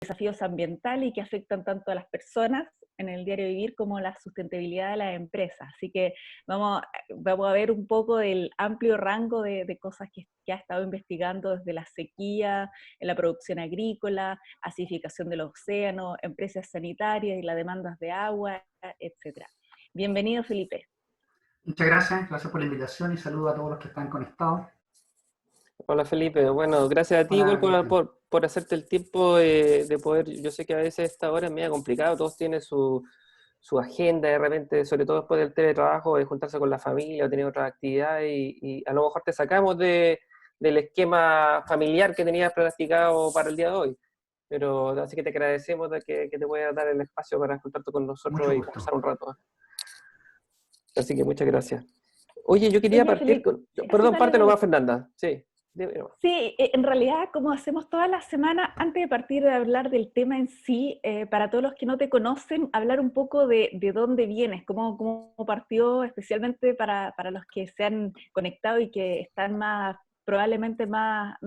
desafíos ambientales y que afectan tanto a las personas en el diario vivir como la sustentabilidad de las empresas. Así que vamos a ver un poco del amplio rango de cosas que ha estado investigando desde la sequía, en la producción agrícola, acidificación de los océanos, empresas sanitarias y las demandas de agua, etc. Bienvenido, Felipe. Muchas gracias, gracias por la invitación y saludo a todos los que están conectados. Hola Felipe, bueno, gracias a ti igual por hacerte el tiempo de poder, yo sé que a veces esta hora es medio complicado, todos tienen su agenda de repente, sobre todo después del teletrabajo, de juntarse con la familia o tener otras actividades y a lo mejor te sacamos del esquema familiar que tenías planificado para el día de hoy. Pero así que te agradecemos de que te puedas dar el espacio para juntarte con nosotros y conversar un rato. Así que muchas gracias. Oye, yo quería partir con... Perdón, parte nomás, Fernanda. Sí. Sí, en realidad, como hacemos todas las semanas, antes de partir de hablar del tema en sí, para todos los que no te conocen, hablar un poco de dónde vienes, cómo partió, especialmente para los que se han conectado y que están probablemente más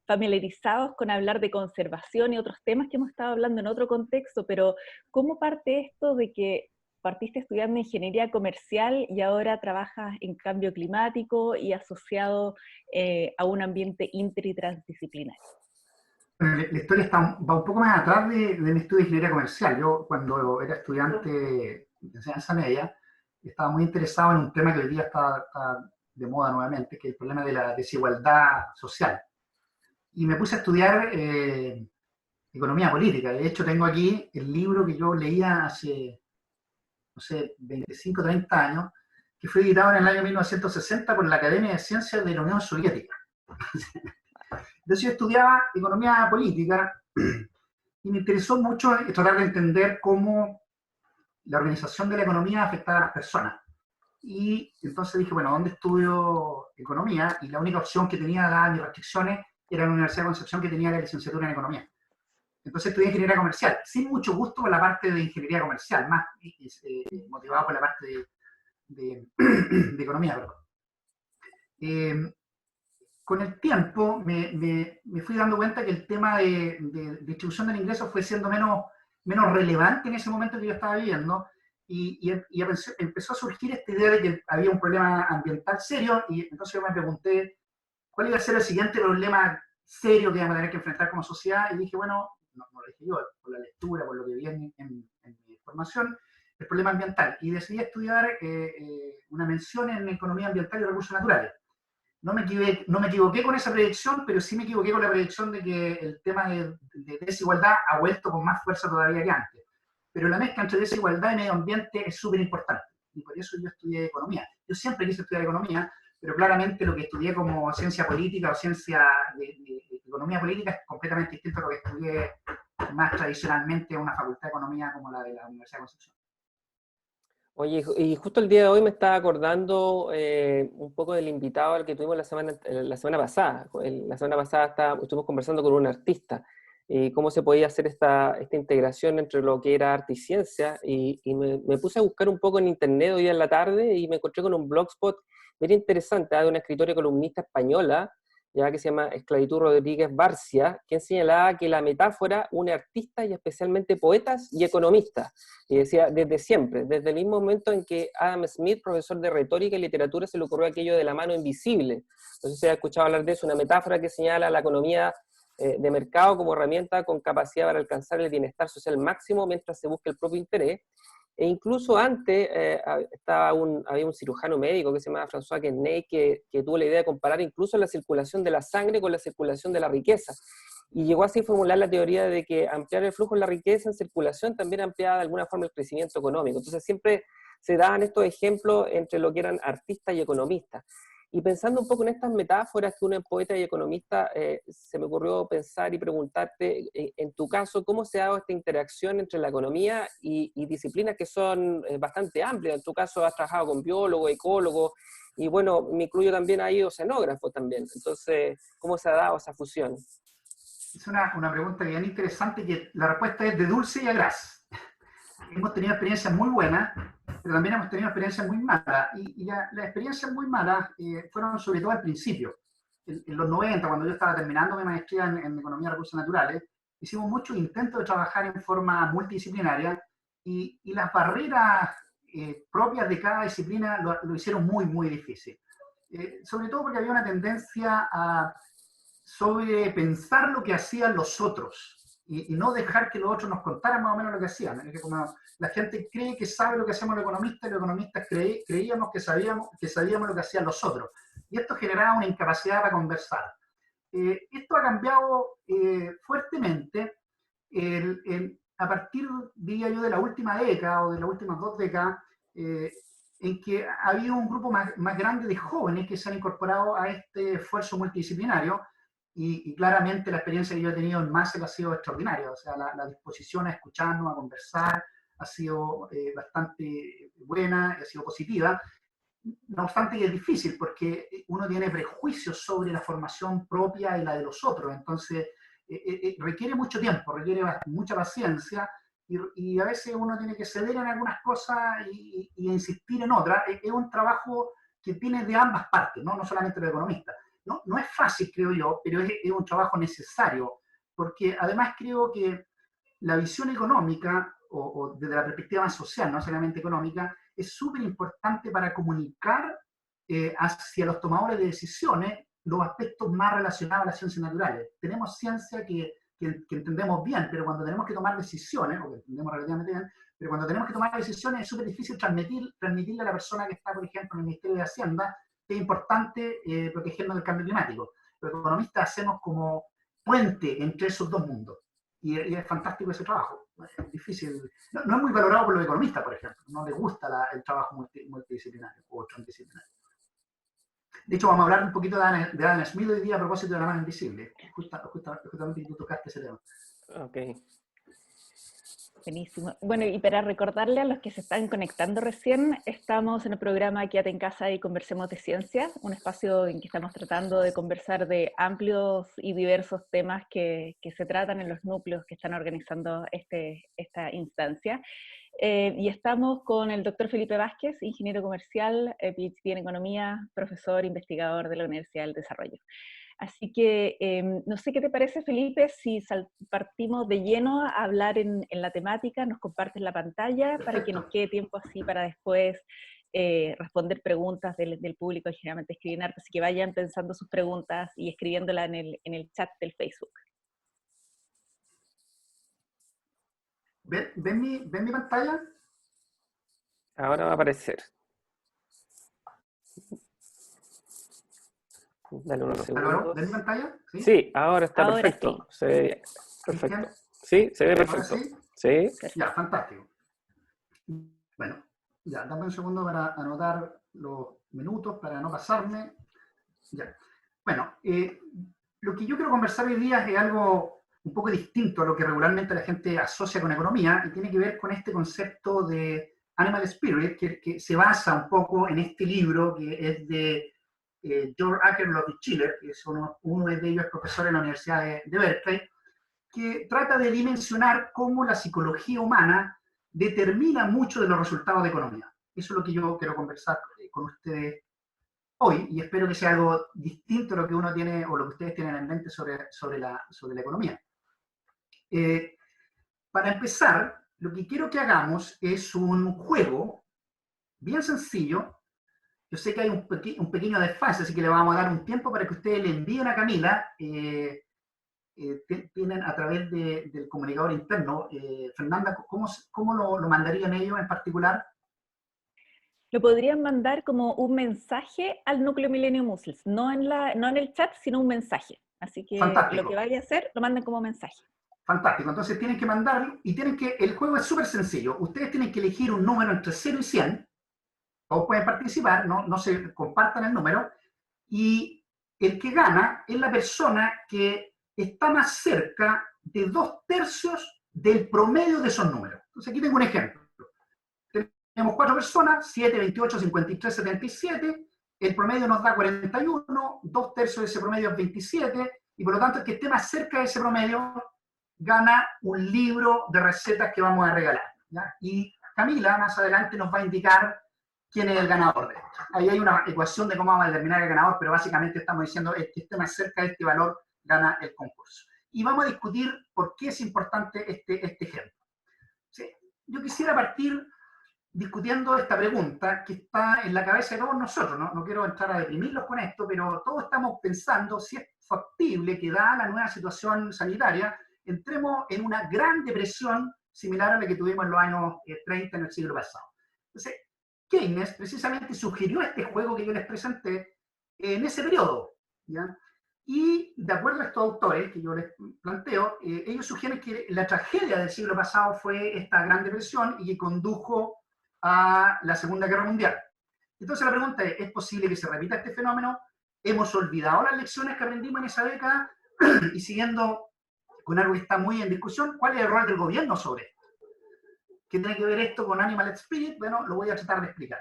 familiarizados con hablar de conservación y otros temas que hemos estado hablando en otro contexto, pero ¿cómo parte esto de que partiste estudiando ingeniería comercial y ahora trabajas en cambio climático y asociado a un ambiente inter y transdisciplinario? Bueno, la historia va un poco más atrás de mi estudio de ingeniería comercial. Yo, cuando era estudiante de enseñanza media, estaba muy interesado en un tema que hoy día está de moda nuevamente, que es el problema de la desigualdad social. Y me puse a estudiar economía política. De hecho, tengo aquí el libro que yo leía hace, no sé, 25, 30 años, que fue editado en el año 1960 por la Academia de Ciencias de la Unión Soviética. Entonces yo estudiaba economía política y me interesó mucho tratar de entender cómo la organización de la economía afectaba a las personas. Y entonces dije, bueno, ¿dónde estudio economía? Y la única opción que tenía, dadas mis restricciones, era en la Universidad de Concepción, que tenía la licenciatura en economía. Entonces estudié ingeniería comercial, sin mucho gusto por la parte de ingeniería comercial, más motivado por la parte de economía, perdón. Con el tiempo me fui dando cuenta que el tema de distribución del ingreso fue siendo menos relevante en ese momento que yo estaba viviendo y empezó a surgir esta idea de que había un problema ambiental serio y entonces yo me pregunté cuál iba a ser el siguiente problema serio que íbamos a tener que enfrentar como sociedad y dije, bueno, no lo dije yo, por la lectura, por lo que vi en mi formación, el problema ambiental y decidí estudiar una mención en economía ambiental y recursos naturales. No me equivoqué con esa predicción, pero sí me equivoqué con la predicción de que el tema de desigualdad ha vuelto con más fuerza todavía que antes. Pero la mezcla entre desigualdad y medio ambiente es súper importante. Y por eso yo estudié economía. Yo siempre quise estudiar economía, pero claramente lo que estudié como ciencia política o ciencia de economía política es completamente distinto a lo que estudié más tradicionalmente en una facultad de economía como la de la Universidad de Concepción. Oye, y justo el día de hoy me estaba acordando un poco del invitado al que tuvimos la semana pasada. La semana pasada estuvimos conversando con un artista, cómo se podía hacer esta integración entre lo que era arte y ciencia, y me puse a buscar un poco en internet hoy en la tarde y me encontré con un blogspot muy interesante de una escritora y columnista española, ya que se llama Esclavitud Rodríguez Barcia, quien señalaba que la metáfora une artistas y especialmente poetas y economistas. Y decía, desde siempre, desde el mismo momento en que Adam Smith, profesor de retórica y literatura, se le ocurrió aquello de la mano invisible. No sé si se ha escuchado hablar de eso, una metáfora que señala la economía de mercado como herramienta con capacidad para alcanzar el bienestar social máximo mientras se busca el propio interés. E incluso antes había un cirujano médico que se llamaba François Quesnay que tuvo la idea de comparar incluso la circulación de la sangre con la circulación de la riqueza. Y llegó así a formular la teoría de que ampliar el flujo de la riqueza en circulación también ampliaba de alguna forma el crecimiento económico. Entonces siempre se daban estos ejemplos entre lo que eran artistas y economistas. Y pensando un poco en estas metáforas que unen poeta y economista, se me ocurrió pensar y preguntarte, en tu caso, ¿cómo se ha dado esta interacción entre la economía y disciplinas que son bastante amplias? En tu caso has trabajado con biólogos, ecólogos, y bueno, me incluyo también ahí oceanógrafos también. Entonces, ¿cómo se ha dado esa fusión? Es una pregunta bien interesante que la respuesta es de dulce y a gras. Hemos tenido experiencias muy buenas, pero también hemos tenido experiencias muy malas. Y las experiencias muy malas fueron sobre todo al principio. En los 90, cuando yo estaba terminando mi maestría en Economía de Recursos Naturales, hicimos muchos intentos de trabajar en forma multidisciplinaria y las barreras propias de cada disciplina lo hicieron muy, muy difícil. Sobre todo porque había una tendencia a sobrepensar lo que hacían los otros y no dejar que los otros nos contaran más o menos lo que hacían. Es que como la gente cree que sabe lo que hacemos los economistas, y los economistas creíamos que sabíamos lo que hacían los otros. Y esto generaba una incapacidad para conversar. Esto ha cambiado fuertemente a partir, diría yo, de la última década o de las últimas 2 décadas, en que ha habido un grupo más grande de jóvenes que se han incorporado a este esfuerzo multidisciplinario y claramente la experiencia que yo he tenido en Máser ha sido extraordinaria. O sea, la disposición a escucharnos, a conversar, ha sido bastante buena, ha sido positiva. No obstante, es difícil porque uno tiene prejuicios sobre la formación propia y la de los otros. Entonces, requiere mucho tiempo, requiere mucha paciencia y a veces uno tiene que ceder en algunas cosas y insistir en otras. Es un trabajo que viene de ambas partes, no solamente del economista. No es fácil, creo yo, pero es un trabajo necesario, porque además creo que la visión económica, o desde la perspectiva más social, no solamente económica, es súper importante para comunicar hacia los tomadores de decisiones los aspectos más relacionados a las ciencias naturales. Tenemos ciencia que entendemos bien, pero cuando tenemos que tomar decisiones, o que entendemos relativamente bien, pero cuando tenemos que tomar decisiones es súper difícil transmitirle a la persona que está, por ejemplo, en el Ministerio de Hacienda, que es importante protegernos del cambio climático. Los economistas hacemos como puente entre esos dos mundos. Y es fantástico ese trabajo. Es difícil. No es muy valorado por los economistas, por ejemplo. No les gusta el trabajo multidisciplinario o transdisciplinario. De hecho, vamos a hablar un poquito de Adam Smith hoy día a propósito de la mano invisible. Justamente tú tocaste ese tema. Ok. Buenísimo. Bueno, y para recordarle a los que se están conectando recién, estamos en el programa Quédate en casa y conversemos de ciencia, un espacio en que estamos tratando de conversar de amplios y diversos temas que se tratan en los núcleos que están organizando esta instancia. Y estamos con el doctor Felipe Vázquez, ingeniero comercial, PhD en economía, profesor investigador de la Universidad del Desarrollo. Así que no sé qué te parece, Felipe, si partimos de lleno a hablar en la temática, nos compartes la pantalla. Perfecto. Para que nos quede tiempo así para después responder preguntas del público, que generalmente escriben harto, así que vayan pensando sus preguntas y escribiéndolas en el chat del Facebook. ¿Ven mi pantalla? Ahora va a aparecer. Dale unos segundos. ¿Ven mi pantalla? Sí, ahora está perfecto. Sí. Se ve perfecto. Sí, se ve perfecto. Sí. Ya, fantástico. Bueno, ya, dame un segundo para anotar los minutos, para no pasarme. Ya. Bueno, lo que yo quiero conversar hoy día es algo un poco distinto a lo que regularmente la gente asocia con economía, y tiene que ver con este concepto de Animal Spirit, que se basa un poco en este libro que es de George Akerlof y Schiller, que es uno de ellos es profesor en la Universidad de Berkeley, que trata de dimensionar cómo la psicología humana determina mucho de los resultados de economía. Eso es lo que yo quiero conversar con ustedes hoy, y espero que sea algo distinto a lo que uno tiene o lo que ustedes tienen en mente sobre la economía. Para empezar, lo que quiero que hagamos es un juego bien sencillo. Yo sé que hay un pequeño desfase, así que le vamos a dar un tiempo para que ustedes le envíen a Camila. Tienen a través del comunicador interno. Fernanda, ¿cómo lo mandarían ellos en particular? Lo podrían mandar como un mensaje al núcleo Millennium Muscles, no en el chat, sino un mensaje. Así que fantástico. Lo que vaya a hacer, lo manden como mensaje. Fantástico, entonces tienen que mandarlo y el juego es súper sencillo. Ustedes tienen que elegir un número entre 0 y 100. Todos pueden participar, no se compartan el número. Y el que gana es la persona que está más cerca de 2/3 del promedio de esos números. Entonces aquí tengo un ejemplo. Tenemos 4 personas, 7, 28, 53, 77. El promedio nos da 41, 2/3 de ese promedio es 27, y por lo tanto el que esté más cerca de ese promedio gana un libro de recetas que vamos a regalar, ¿ya? Y Camila más adelante nos va a indicar quién es el ganador de esto. Ahí hay una ecuación de cómo vamos a determinar el ganador, pero básicamente estamos diciendo el que esté más cerca de este valor gana el concurso. y vamos a discutir por qué es importante este ejemplo. ¿Sí? Yo quisiera partir discutiendo esta pregunta que está en la cabeza de todos nosotros. No quiero entrar a deprimirlos con esto, pero todos estamos pensando si es factible que, dada la nueva situación sanitaria, entremos en una gran depresión similar a la que tuvimos en los años 30 en el siglo pasado. Entonces, Keynes precisamente sugirió este juego que yo les presenté en ese periodo, ¿ya? Y de acuerdo a estos autores que yo les planteo, ellos sugieren que la tragedia del siglo pasado fue esta Gran Depresión y que condujo a la Segunda Guerra Mundial. Entonces la pregunta ¿es posible que se repita este fenómeno? ¿Hemos olvidado las lecciones que aprendimos en esa década? Y siguiendo con algo que está muy en discusión, ¿cuál es el rol del gobierno sobre esto? ¿Qué tiene que ver esto con Animal Spirit? Bueno, lo voy a tratar de explicar.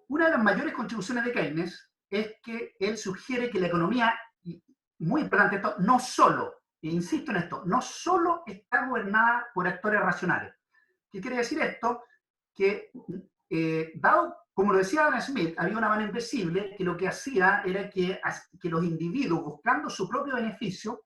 Una de las mayores contribuciones de Keynes es que él sugiere que la economía, y muy importante esto, no solo, e insisto en esto, no solo está gobernada por actores racionales. ¿Qué quiere decir esto? Que, dado, como lo decía Adam Smith, había una mano invisible que lo que hacía era que los individuos, buscando su propio beneficio,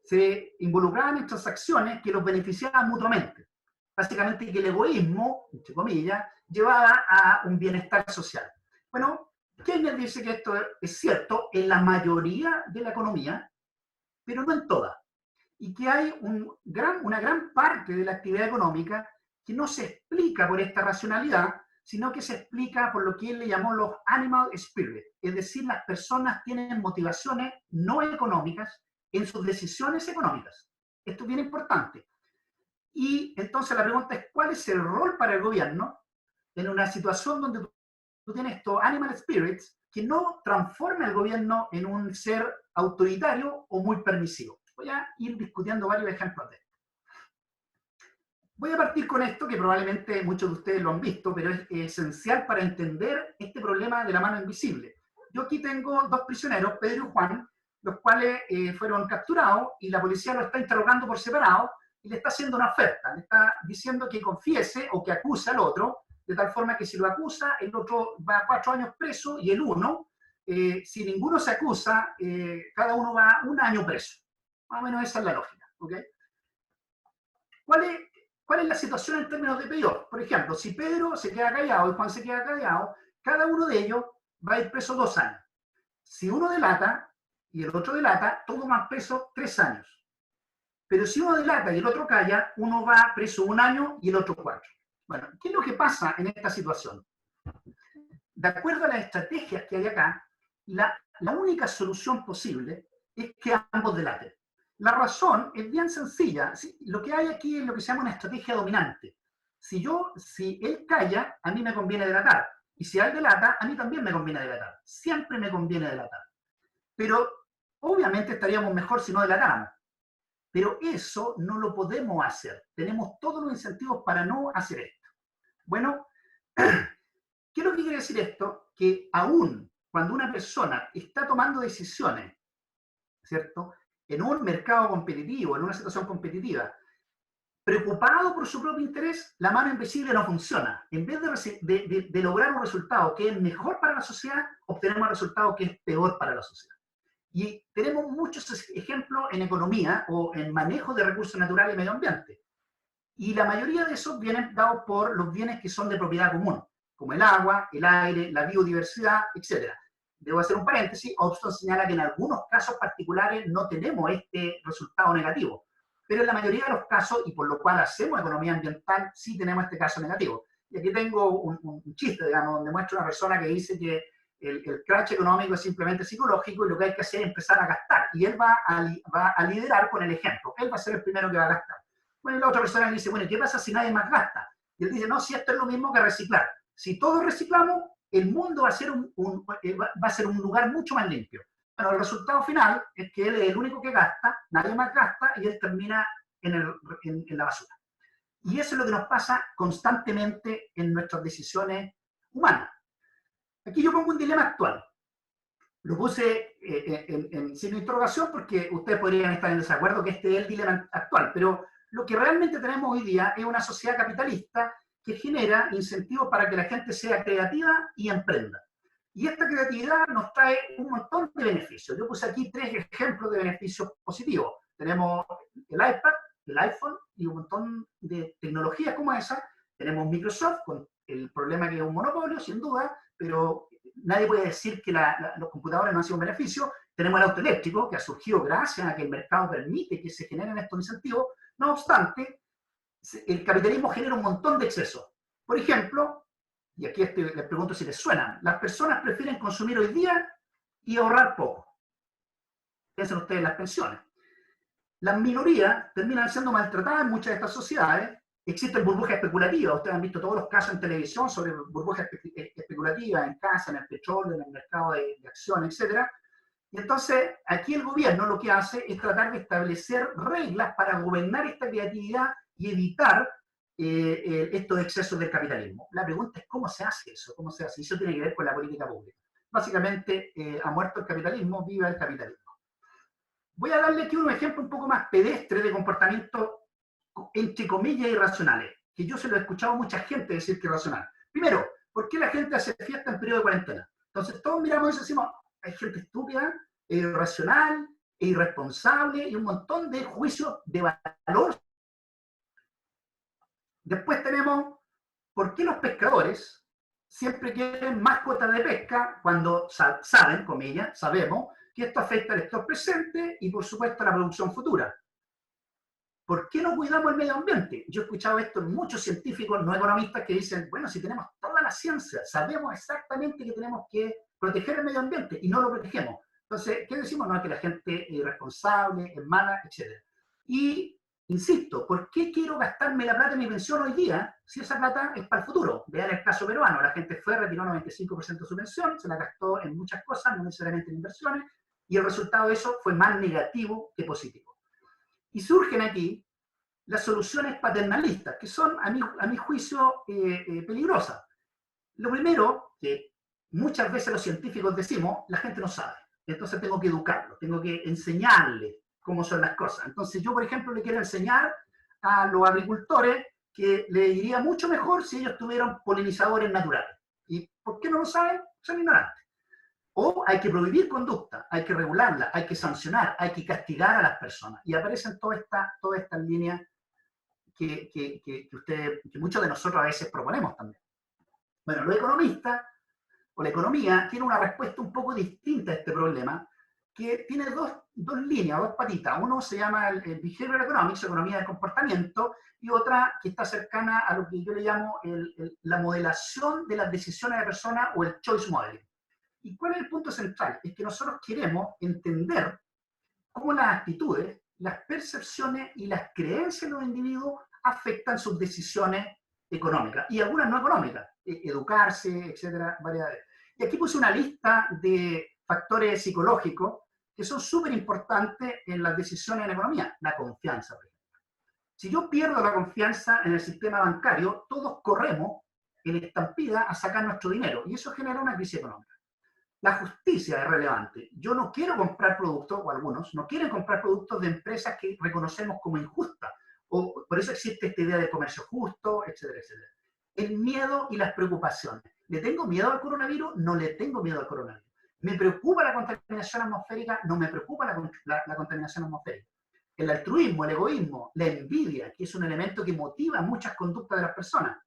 se involucraban en transacciones que los beneficiaban mutuamente. Básicamente que el egoísmo, entre comillas, llevaba a un bienestar social. Bueno, Keynes dice que esto es cierto en la mayoría de la economía, pero no en toda. Y que hay una gran parte de la actividad económica que no se explica por esta racionalidad, sino que se explica por lo que él le llamó los animal spirit. Es decir, las personas tienen motivaciones no económicas en sus decisiones económicas. Esto es bien importante. Y entonces la pregunta es, ¿cuál es el rol para el gobierno en una situación donde tú tienes estos animal spirits que no transforme al gobierno en un ser autoritario o muy permisivo? Voy a ir discutiendo varios ejemplos de esto. Voy a partir con esto, que probablemente muchos de ustedes lo han visto, pero es esencial para entender este problema de la mano invisible. Yo aquí tengo dos prisioneros, Pedro y Juan, los cuales fueron capturados y la policía lo está interrogando por separado y le está haciendo una oferta, le está diciendo que confiese o que acuse al otro, de tal forma que si lo acusa, el otro va a 4 años preso y el uno, si ninguno se acusa, cada uno va a 1 año preso. Más o menos esa es la lógica. ¿Okay? ¿Cuál es la situación en términos de payoff? Por ejemplo, si Pedro se queda callado y Juan se queda callado, cada uno de ellos va a ir preso 2 años. Si uno delata y el otro delata, todos van preso 3 años. Pero si uno delata y el otro calla, uno va preso 1 año y el otro 4. Bueno, ¿qué es lo que pasa en esta situación? De acuerdo a las estrategias que hay acá, la única solución posible es que ambos delaten. La razón es bien sencilla. Lo que hay aquí es lo que se llama una estrategia dominante. Si él calla, a mí me conviene delatar. Y si él delata, a mí también me conviene delatar. Siempre me conviene delatar. Pero obviamente estaríamos mejor si no delatáramos. Pero eso no lo podemos hacer. Tenemos todos los incentivos para no hacer esto. Bueno, ¿qué es lo que quiere decir esto? Que aún cuando una persona está tomando decisiones, ¿cierto?, en un mercado competitivo, en una situación competitiva, preocupado por su propio interés, la mano invisible no funciona. En vez de lograr un resultado que es mejor para la sociedad, obtenemos un resultado que es peor para la sociedad. Y tenemos muchos ejemplos en economía o en manejo de recursos naturales y medio ambiente. Y la mayoría de esos vienen dados por los bienes que son de propiedad común, como el agua, el aire, la biodiversidad, etc. Debo hacer un paréntesis, Hobson señala que en algunos casos particulares no tenemos este resultado negativo, pero en la mayoría de los casos, y por lo cual hacemos economía ambiental, sí tenemos este caso negativo. Y aquí tengo un chiste, digamos, donde muestro una persona que dice que el crash económico es simplemente psicológico y lo que hay que hacer es empezar a gastar. Y él va a liderar con el ejemplo. Él va a ser el primero que va a gastar. Bueno, y la otra persona le dice, bueno, ¿qué pasa si nadie más gasta? Y él dice, no, si esto es lo mismo que reciclar. Si todos reciclamos, el mundo va a ser un lugar mucho más limpio. Bueno, el resultado final es que él es el único que gasta, nadie más gasta, y él termina en la basura. Y eso es lo que nos pasa constantemente en nuestras decisiones humanas. Aquí yo pongo un dilema actual. Lo puse en signo de interrogación porque ustedes podrían estar en desacuerdo que este es el dilema actual, pero lo que realmente tenemos hoy día es una sociedad capitalista que genera incentivos para que la gente sea creativa y emprenda. Y esta creatividad nos trae un montón de beneficios. Yo puse aquí 3 ejemplos de beneficios positivos. Tenemos el iPad, el iPhone y un montón de tecnologías como esa. Tenemos Microsoft con el problema que es un monopolio, sin duda, pero nadie puede decir que los computadores no han sido un beneficio. Tenemos el auto eléctrico, que ha surgido gracias a que el mercado permite que se generen estos incentivos. No obstante, el capitalismo genera un montón de excesos. Por ejemplo, y aquí les pregunto si les suenan, las personas prefieren consumir hoy día y ahorrar poco. Piensen ustedes en las pensiones. Las minorías terminan siendo maltratadas en muchas de estas sociedades. Existen burbujas especulativas. Ustedes han visto todos los casos en televisión sobre burbujas especulativas en casa, en el petróleo, en el mercado de acciones, etc. Y entonces, aquí el gobierno lo que hace es tratar de establecer reglas para gobernar esta creatividad y evitar estos excesos del capitalismo. La pregunta es cómo se hace eso, cómo se hace. Y eso tiene que ver con la política pública. Básicamente, ha muerto el capitalismo, viva el capitalismo. Voy a darle aquí un ejemplo un poco más pedestre de comportamiento, entre comillas, irracionales, que yo se lo he escuchado a mucha gente decir que es irracional. Primero, ¿por qué la gente hace fiesta en periodo de cuarentena? Entonces todos miramos y decimos, hay gente estúpida, irracional, irresponsable y un montón de juicios de valor. Después tenemos, ¿por qué los pescadores siempre quieren más cuotas de pesca cuando saben, comillas, sabemos, que esto afecta al sector presente y por supuesto a la producción futura? ¿Por qué no cuidamos el medio ambiente? Yo he escuchado esto en muchos científicos no economistas que dicen, bueno, si tenemos toda la ciencia, sabemos exactamente que tenemos que proteger el medio ambiente y no lo protegemos. Entonces, ¿qué decimos? No, que la gente es irresponsable, es mala, etc. Y, insisto, ¿por qué quiero gastarme la plata en mi pensión hoy día si esa plata es para el futuro? Vean el caso peruano, la gente fue, retiró 95% de su pensión, se la gastó en muchas cosas, no necesariamente en inversiones, y el resultado de eso fue más negativo que positivo. Y surgen aquí las soluciones paternalistas, que son, a mi juicio, peligrosas. Lo primero, que muchas veces los científicos decimos, la gente no sabe. Entonces tengo que educarlo, tengo que enseñarle cómo son las cosas. Entonces yo, por ejemplo, le quiero enseñar a los agricultores que le iría mucho mejor si ellos tuvieran polinizadores naturales. ¿Y por qué no lo saben? Son ignorantes. O hay que prohibir conducta, hay que regularla, hay que sancionar, hay que castigar a las personas. Y aparecen todas estas líneas que muchos de nosotros a veces proponemos también. Bueno, los economistas o la economía tiene una respuesta un poco distinta a este problema, que tiene dos líneas, dos patitas. Uno se llama el Behavioral Economics, economía del comportamiento, y otra que está cercana a lo que yo le llamo la modelación de las decisiones de personas o el choice modeling. ¿Y cuál es el punto central? Es que nosotros queremos entender cómo las actitudes, las percepciones y las creencias de los individuos afectan sus decisiones económicas y algunas no económicas, educarse, etcétera, variedades. Y aquí puse una lista de factores psicológicos que son súper importantes en las decisiones en economía. La confianza, por ejemplo. Si yo pierdo la confianza en el sistema bancario, todos corremos en estampida a sacar nuestro dinero y eso genera una crisis económica. La justicia es relevante. Yo no quiero comprar productos, o algunos no quieren comprar productos de empresas que reconocemos como injustas. O, por eso existe esta idea de comercio justo, etcétera, etcétera. El miedo y las preocupaciones. ¿Le tengo miedo al coronavirus? No le tengo miedo al coronavirus. ¿Me preocupa la contaminación atmosférica? No me preocupa la contaminación atmosférica. El altruismo, el egoísmo, la envidia, que es un elemento que motiva muchas conductas de las personas.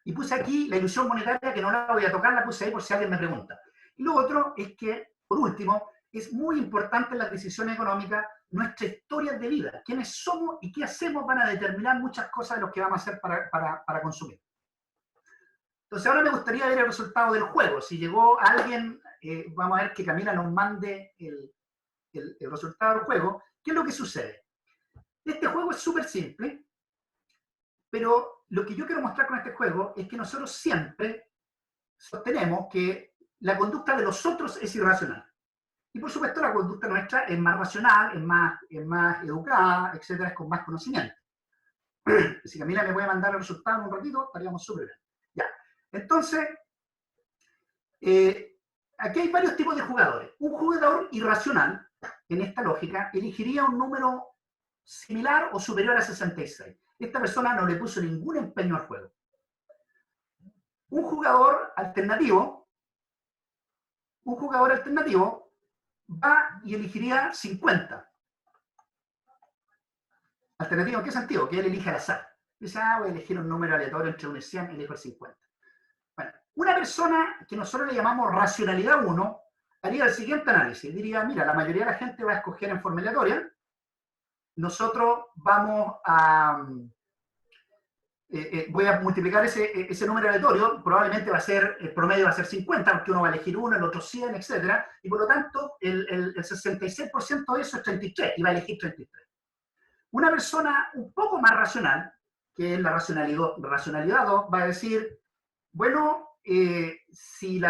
Y puse aquí la ilusión monetaria, que no la voy a tocar, la puse ahí por si alguien me pregunta. Y lo otro es que, por último, es muy importante en las decisiones económicas nuestra historia de vida. Quiénes somos y qué hacemos van a determinar muchas cosas de lo que vamos a hacer para consumir. Entonces ahora me gustaría ver el resultado del juego. Si llegó alguien, vamos a ver que Camila nos mande el resultado del juego. ¿Qué es lo que sucede? Este juego es súper simple, pero lo que yo quiero mostrar con este juego es que nosotros siempre sostenemos que la conducta de los otros es irracional. Y por supuesto la conducta nuestra es más racional, es más educada, etcétera, es con más conocimiento. Si Camila me puede mandar el resultado en un ratito, estaríamos súper bien. Ya. Entonces, aquí hay varios tipos de jugadores. Un jugador irracional, en esta lógica, elegiría un número similar o superior a 66. Esta persona no le puso ningún empeño al juego. un jugador alternativo va y elegiría 50. ¿Alternativo en qué sentido? Que él elige al azar. Dice, voy a elegir un número aleatorio entre 1 y 100, elijo el 50. Bueno, una persona que nosotros le llamamos racionalidad 1, haría el siguiente análisis. Diría, mira, la mayoría de la gente va a escoger en forma aleatoria. Nosotros vamos a... voy a multiplicar ese número aleatorio, probablemente va a ser, el promedio va a ser 50, porque uno va a elegir uno, el otro 100, etc. Y por lo tanto, el 66% de eso es 33, y va a elegir 33. Una persona un poco más racional, que es la racionalidad 2, va a decir, bueno, si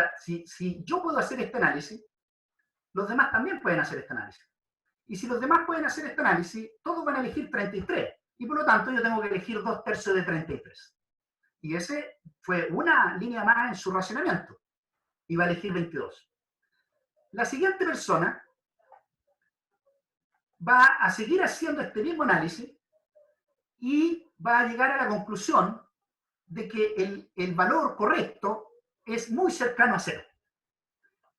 yo puedo hacer este análisis, los demás también pueden hacer este análisis. Y si los demás pueden hacer este análisis, todos van a elegir 33. Y por lo tanto, yo tengo que elegir 2/3 de 33. Y ese fue una línea más en su racionamiento. Y va a elegir 22. La siguiente persona va a seguir haciendo este mismo análisis y va a llegar a la conclusión de que el valor correcto es muy cercano a 0.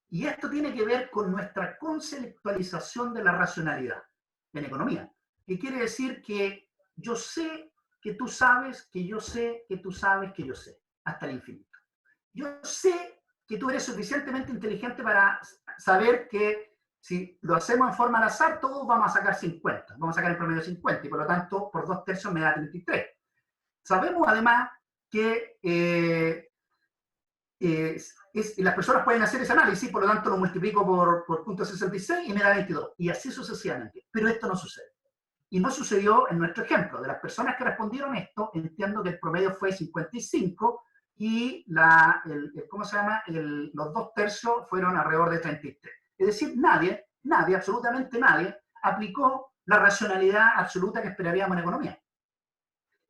Y esto tiene que ver con nuestra conceptualización de la racionalidad en economía. Que quiere decir que yo sé que tú sabes, que yo sé, que tú sabes, que yo sé, hasta el infinito. Yo sé que tú eres suficientemente inteligente para saber que si lo hacemos en forma al azar, todos vamos a sacar 50. Vamos a sacar en promedio 50 y por lo tanto, por 2/3 me da 33. Sabemos además que las personas pueden hacer ese análisis, por lo tanto lo multiplico por 0.66 y me da 22. Y así sucesivamente. Pero esto no sucede. Y no sucedió en nuestro ejemplo. De las personas que respondieron esto, entiendo que el promedio fue 55 y ¿cómo se llama? Los 2/3 fueron alrededor de 33. Es decir, nadie, absolutamente nadie, aplicó la racionalidad absoluta que esperaríamos en economía.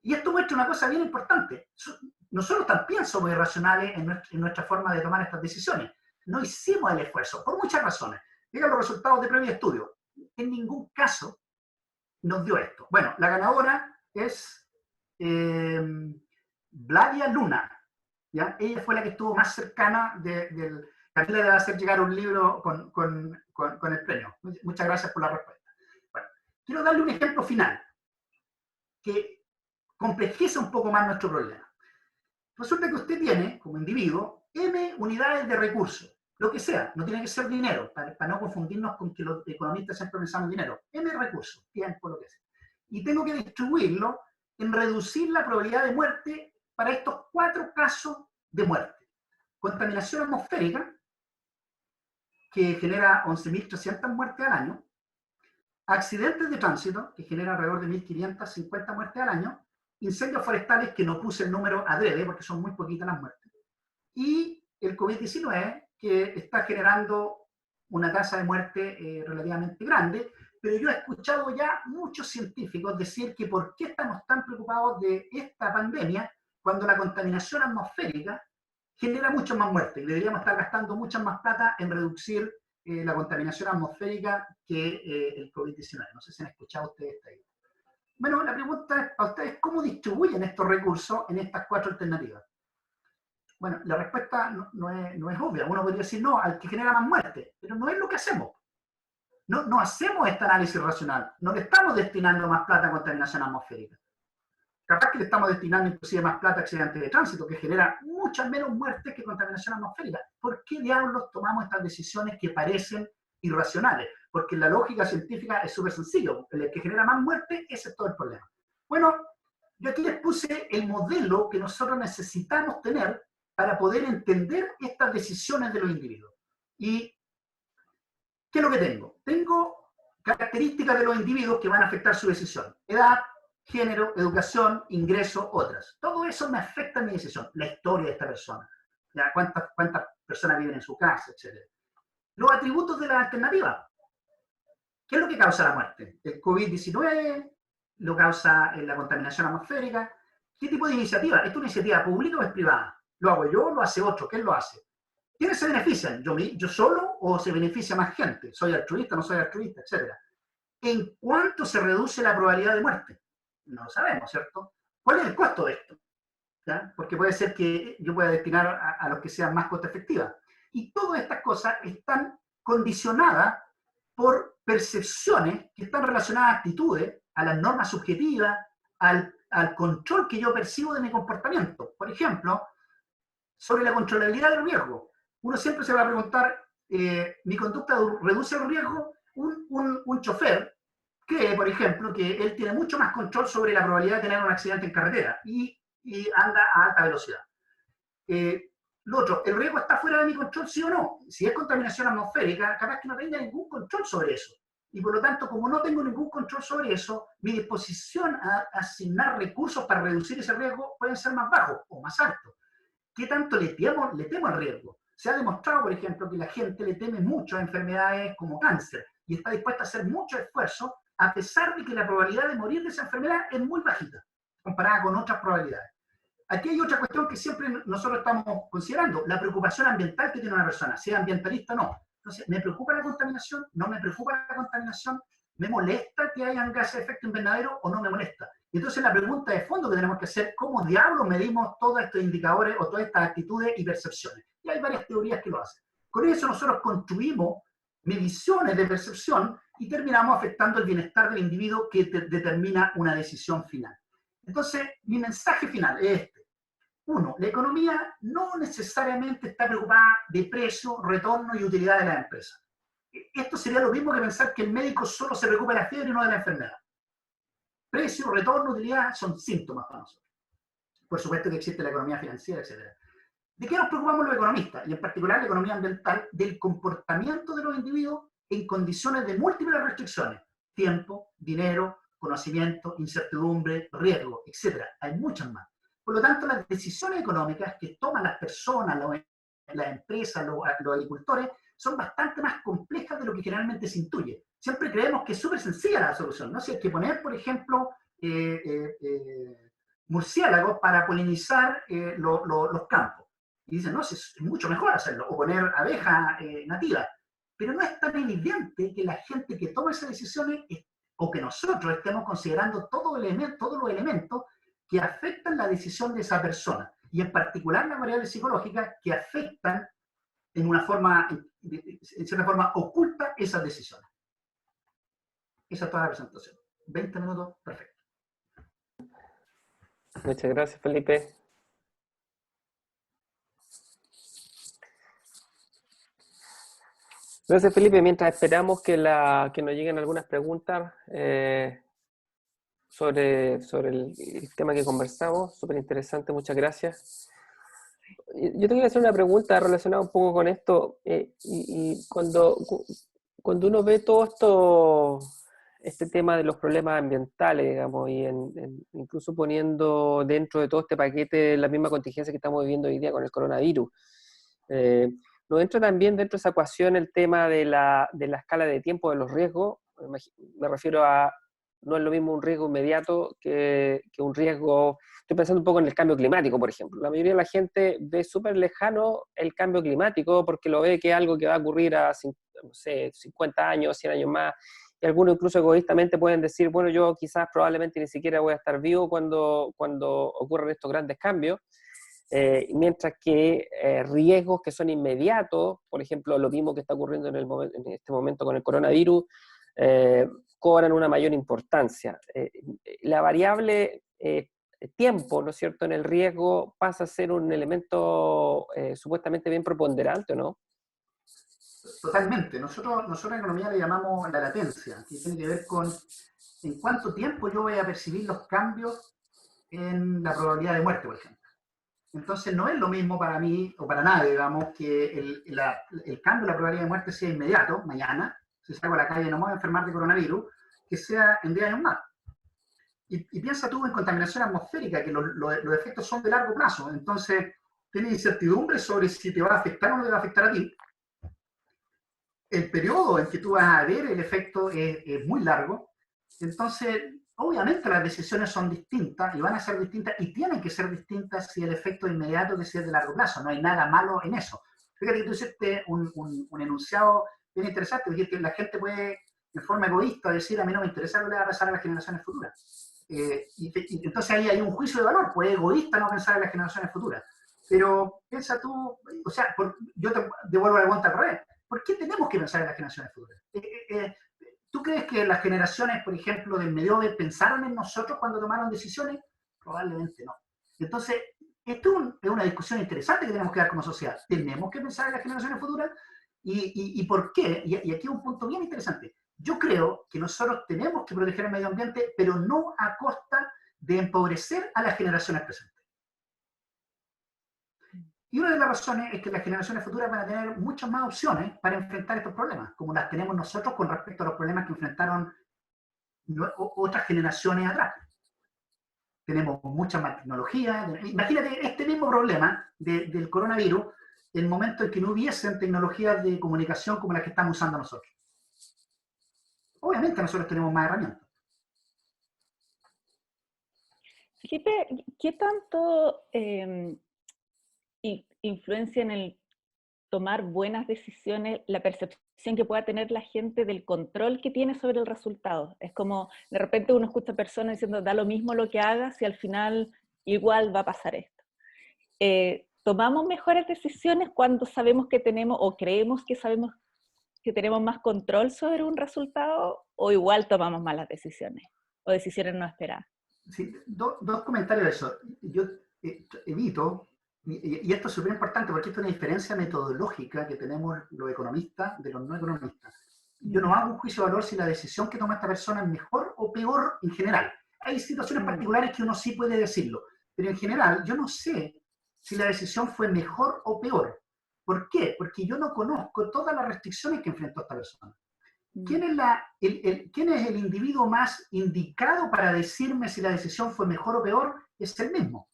Y esto muestra una cosa bien importante. Nosotros también somos irracionales en nuestra forma de tomar estas decisiones. No hicimos el esfuerzo, por muchas razones. Digan los resultados de previo estudio. En ningún caso nos dio esto. Bueno, la ganadora es Vladia Luna. ¿Ya? Ella fue la que estuvo más cercana del... Camila le va a hacer llegar un libro con el premio. Muchas gracias por la respuesta. Bueno, quiero darle un ejemplo final que complejiza un poco más nuestro problema. Resulta que usted tiene, como individuo, M unidades de recursos, lo que sea, no tiene que ser dinero, para no confundirnos con que los economistas siempre pensamos en dinero. M recursos, tiempo, lo que sea. Y tengo que distribuirlo en reducir la probabilidad de muerte para estos 4 casos de muerte. Contaminación atmosférica, que genera 11.300 muertes al año. Accidentes de tránsito, que genera alrededor de 1.550 muertes al año. Incendios forestales, que no puse el número adrede, porque son muy poquitas las muertes. Y el COVID-19, que está generando una tasa de muerte relativamente grande, pero yo he escuchado ya muchos científicos decir que por qué estamos tan preocupados de esta pandemia cuando la contaminación atmosférica genera mucho más muerte y deberíamos estar gastando mucha más plata en reducir la contaminación atmosférica que el COVID-19. No sé si han escuchado ustedes esta idea. Bueno, la pregunta para ustedes, ¿cómo distribuyen estos recursos en estas 4 alternativas? Bueno, la respuesta no es obvia. Uno podría decir, no, al que genera más muerte, pero no es lo que hacemos. No hacemos este análisis racional. No le estamos destinando más plata a contaminación atmosférica. Capaz que le estamos destinando inclusive más plata a accidentes de tránsito, que genera muchas menos muertes que contaminación atmosférica. ¿Por qué diablos tomamos estas decisiones que parecen irracionales? Porque la lógica científica es súper sencillo. El que genera más muerte, ese es todo el problema. Bueno, yo aquí les puse el modelo que nosotros necesitamos tener para poder entender estas decisiones de los individuos. ¿Y qué es lo que tengo? Tengo características de los individuos que van a afectar su decisión. Edad, género, educación, ingreso, otras. Todo eso me afecta en mi decisión. La historia de esta persona. ¿Ya? ¿Cuántas personas viven en su casa? Etcétera. Los atributos de la alternativa. ¿Qué es lo que causa la muerte? ¿El COVID-19? ¿Lo causa la contaminación atmosférica? ¿Qué tipo de iniciativa? ¿Es una iniciativa pública o es privada? ¿Lo hago yo o lo hace otro? ¿Quién lo hace? ¿Quiénes se benefician? ¿Yo solo o se beneficia más gente? ¿Soy altruista, no soy altruista? Etcétera. ¿En cuánto se reduce la probabilidad de muerte? No lo sabemos, ¿cierto? ¿Cuál es el costo de esto? ¿ya? Porque puede ser que yo pueda destinar a los que sean más costo efectivas. Y todas estas cosas están condicionadas por percepciones que están relacionadas a actitudes, a las normas subjetivas, al control que yo percibo de mi comportamiento. Por ejemplo, sobre la controlabilidad del riesgo. Uno siempre se va a preguntar, ¿mi conducta reduce el riesgo? Un chofer cree, por ejemplo, que él tiene mucho más control sobre la probabilidad de tener un accidente en carretera y anda a alta velocidad. Lo otro, ¿el riesgo está fuera de mi control, sí o no? Si es contaminación atmosférica, capaz que no tenga ningún control sobre eso. Y por lo tanto, como no tengo ningún control sobre eso, mi disposición a asignar recursos para reducir ese riesgo puede ser más bajo o más alto. ¿Qué tanto le temo al riesgo? Se ha demostrado, por ejemplo, que la gente le teme mucho a enfermedades como cáncer y está dispuesta a hacer mucho esfuerzo a pesar de que la probabilidad de morir de esa enfermedad es muy bajita, comparada con otras probabilidades. Aquí hay otra cuestión que siempre nosotros estamos considerando, la preocupación ambiental que tiene una persona, sea ambientalista o no. Entonces, ¿me preocupa la contaminación? ¿No me preocupa la contaminación? ¿Me molesta que hayan gases de efecto invernadero o no me molesta? Entonces la pregunta de fondo que tenemos que hacer, ¿cómo diablos medimos todos estos indicadores o todas estas actitudes y percepciones? Y hay varias teorías que lo hacen. Con eso nosotros construimos mediciones de percepción y terminamos afectando el bienestar del individuo que determina una decisión final. Entonces, mi mensaje final es este. Uno, la economía no necesariamente está preocupada de precio, retorno y utilidad de las empresas. Esto sería lo mismo que pensar que el médico solo se preocupa de la fiebre y no de la enfermedad. Precio, retorno, utilidad son síntomas para nosotros. Por supuesto que existe la economía financiera, etc. ¿De qué nos preocupamos los economistas? Y en particular la economía ambiental, del comportamiento de los individuos en condiciones de múltiples restricciones. Tiempo, dinero, conocimiento, incertidumbre, riesgo, etc. Hay muchas más. Por lo tanto, las decisiones económicas que toman las personas, las empresas, los agricultores, son bastante más complejas de lo que generalmente se intuye. Siempre creemos que es súper sencilla la solución, ¿no? Si hay que poner, por ejemplo, murciélagos para polinizar los campos. Y dicen, no, es mucho mejor hacerlo, o poner abejas nativas. Pero no es tan evidente que la gente que toma esas decisiones, o que nosotros estemos considerando todos los elementos que afectan la decisión de esa persona. Y en particular las variables psicológicas que afectan en cierta forma oculta esas decisiones. Esa es toda la presentación. 20 minutos, perfecto. Muchas gracias, Felipe. Gracias, Felipe. Mientras esperamos que nos lleguen algunas preguntas sobre el tema que conversamos, súper interesante, muchas gracias. Yo te quería hacer una pregunta relacionada un poco con esto. Y cuando uno ve todo este tema de los problemas ambientales, digamos, y incluso poniendo dentro de todo este paquete la misma contingencia que estamos viviendo hoy día con el coronavirus, nos entra también dentro de esa ecuación el tema de la escala de tiempo de los riesgos. Me refiero a, no es lo mismo un riesgo inmediato que un riesgo. Estoy pensando un poco en el cambio climático, por ejemplo. La mayoría de la gente ve súper lejano el cambio climático porque lo ve que es algo que va a ocurrir a, no sé, 50 años, 100 años más. Y algunos incluso egoístamente pueden decir, bueno, yo quizás probablemente ni siquiera voy a estar vivo cuando ocurran estos grandes cambios. Mientras que riesgos que son inmediatos, por ejemplo, lo mismo que está ocurriendo en este momento con el coronavirus, cobran una mayor importancia. La variable tiempo, ¿no es cierto?, en el riesgo pasa a ser un elemento supuestamente bien preponderante, ¿o no? Totalmente. Nosotros en economía le llamamos la latencia, que tiene que ver con en cuánto tiempo yo voy a percibir los cambios en la probabilidad de muerte, por ejemplo. Entonces no es lo mismo para mí, o para nadie, digamos, que el cambio de la probabilidad de muerte sea inmediato, mañana, si salgo a la calle y no me voy a enfermar de coronavirus, que sea en 10 años más. Y piensa tú en contaminación atmosférica, que los efectos son de largo plazo. Entonces, tienes incertidumbre sobre si te va a afectar o no te va a afectar a ti. El periodo en que tú vas a ver el efecto es muy largo. Entonces, obviamente las decisiones son distintas y van a ser distintas y tienen que ser distintas si el efecto es inmediato que si es de largo plazo. No hay nada malo en eso. Fíjate que tú hiciste un enunciado bien interesante, porque la gente puede, de forma egoísta, decir a mí no me interesa lo que le va a pasar a las generaciones futuras. Y entonces ahí hay un juicio de valor, pues es egoísta no pensar en las generaciones futuras. Pero piensa tú, o sea, yo te devuelvo la pregunta al revés. ¿Por qué tenemos que pensar en las generaciones futuras? ¿Tú crees que las generaciones, por ejemplo, del medioevo pensaron en nosotros cuando tomaron decisiones? Probablemente no. Entonces, esto es una discusión interesante que tenemos que dar como sociedad. ¿Tenemos que pensar en las generaciones futuras? ¿Y por qué? Y aquí es un punto bien interesante. Yo creo que nosotros tenemos que proteger el medio ambiente, pero no a costa de empobrecer a las generaciones presentes. Y una de las razones es que las generaciones futuras van a tener muchas más opciones para enfrentar estos problemas, como las tenemos nosotros con respecto a los problemas que enfrentaron otras generaciones atrás. Tenemos mucha más tecnología. Imagínate este mismo problema del coronavirus en el momento en que no hubiesen tecnologías de comunicación como las que estamos usando nosotros. Obviamente nosotros tenemos más herramientas. Felipe, ¿qué tanto influencia en el tomar buenas decisiones la percepción que pueda tener la gente del control que tiene sobre el resultado? Es como, de repente uno escucha personas diciendo, da lo mismo lo que hagas y al final igual va a pasar esto. ¿Tomamos mejores decisiones cuando sabemos que tenemos, o creemos que sabemos que tenemos más control sobre un resultado, o igual tomamos malas decisiones, o decisiones no esperadas? Sí, dos comentarios de eso. Yo evito, y esto es súper importante porque esto es una diferencia metodológica que tenemos los economistas de los no economistas. Yo no hago un juicio de valor si la decisión que toma esta persona es mejor o peor en general. Hay situaciones particulares que uno sí puede decirlo, pero en general yo no sé si la decisión fue mejor o peor. ¿Por qué? Porque yo no conozco todas las restricciones que enfrentó esta persona. ¿Quién es el individuo más indicado para decirme si la decisión fue mejor o peor? Es el mismo.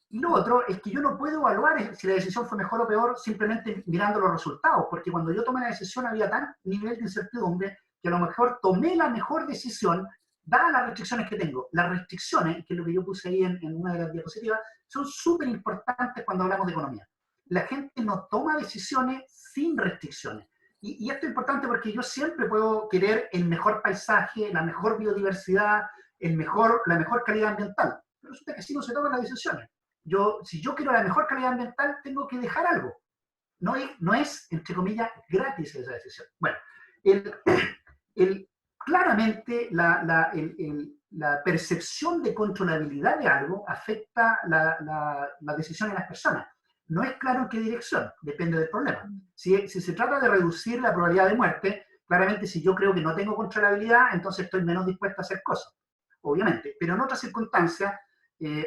Y lo otro es que yo no puedo evaluar si la decisión fue mejor o peor simplemente mirando los resultados, porque cuando yo tomé la decisión había tal nivel de incertidumbre que a lo mejor tomé la mejor decisión dadas las restricciones que tengo. Las restricciones, que es lo que yo puse ahí en una de las diapositivas, son súper importantes cuando hablamos de economía. La gente no toma decisiones sin restricciones. Y esto es importante porque yo siempre puedo querer el mejor paisaje, la mejor biodiversidad, la mejor calidad ambiental. Pero resulta que así no se toman las decisiones. Si yo quiero la mejor calidad ambiental, tengo que dejar algo. No es entre comillas, gratis esa decisión. Bueno, claramente la percepción de controlabilidad de algo afecta la decisión de las personas. No es claro en qué dirección, depende del problema. Si se trata de reducir la probabilidad de muerte, claramente si yo creo que no tengo controlabilidad, entonces estoy menos dispuesto a hacer cosas, obviamente. Pero en otras circunstancias,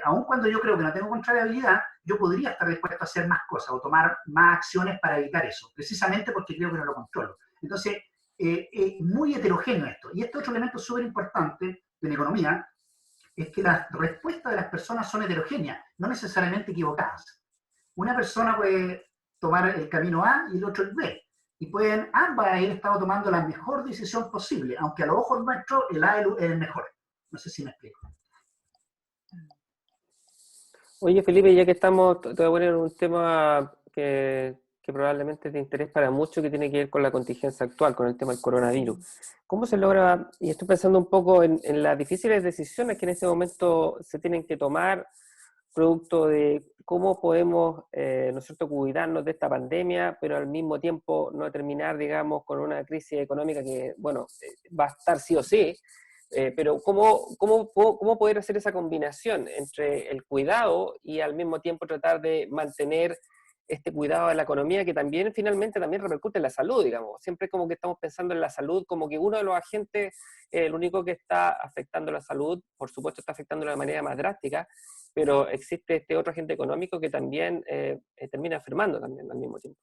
aun cuando yo creo que no tengo controlabilidad, yo podría estar dispuesto a hacer más cosas o tomar más acciones para evitar eso, precisamente porque creo que no lo controlo. Entonces, es muy heterogéneo esto. Y este otro elemento súper importante en economía es que las respuestas de las personas son heterogéneas, no necesariamente equivocadas. Una persona puede tomar el camino A y el otro el B. Y pueden ambas haber estado tomando la mejor decisión posible, aunque a los ojos nuestros el A es el mejor. No sé si me explico. Oye, Felipe, ya que estamos, te voy a poner un tema que probablemente es de interés para muchos, que tiene que ver con la contingencia actual, con el tema del coronavirus. ¿Cómo se logra, y estoy pensando un poco en las difíciles decisiones que en este momento se tienen que tomar, producto de cómo podemos, ¿no es cierto?, cuidarnos de esta pandemia, pero al mismo tiempo no terminar, digamos, con una crisis económica que, bueno, va a estar sí o sí, pero ¿cómo poder hacer esa combinación entre el cuidado y al mismo tiempo tratar de mantener este cuidado de la economía que también finalmente también repercute en la salud, digamos? Siempre como que estamos pensando en la salud como que uno de los agentes, el único que está afectando la salud, por supuesto está afectando de una manera más drástica, pero existe este otro agente económico que también termina enfermando también al mismo tiempo.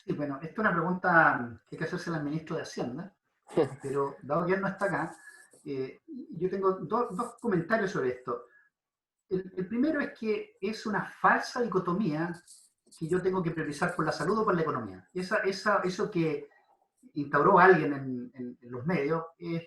Sí, bueno, esta es una pregunta que hay que hacerse al ministro de Hacienda, pero dado que él no está acá, yo tengo dos comentarios sobre esto. El primero es que es una falsa dicotomía que yo tengo que priorizar por la salud o por la economía. Eso que instauró alguien en los medios es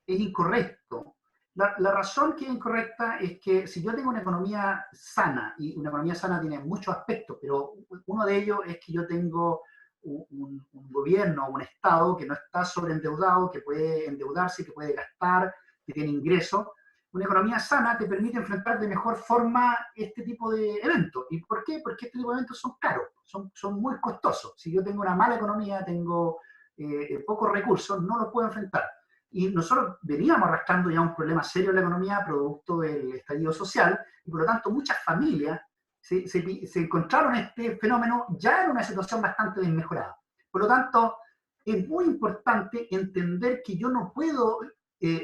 incorrecto. La razón que es incorrecta es que si yo tengo una economía sana, y una economía sana tiene muchos aspectos, pero uno de ellos es que yo tengo un gobierno, un Estado que no está sobreendeudado, que puede endeudarse, que puede gastar, que tiene ingresos. Una economía sana te permite enfrentar de mejor forma este tipo de eventos. ¿Y por qué? Porque este tipo de eventos son caros, son muy costosos. Si yo tengo una mala economía, tengo pocos recursos, no los puedo enfrentar. Y nosotros veníamos arrastrando ya un problema serio en la economía producto del estallido social, y por lo tanto muchas familias se encontraron este fenómeno ya en una situación bastante desmejorada. Por lo tanto, es muy importante entender que yo no puedo,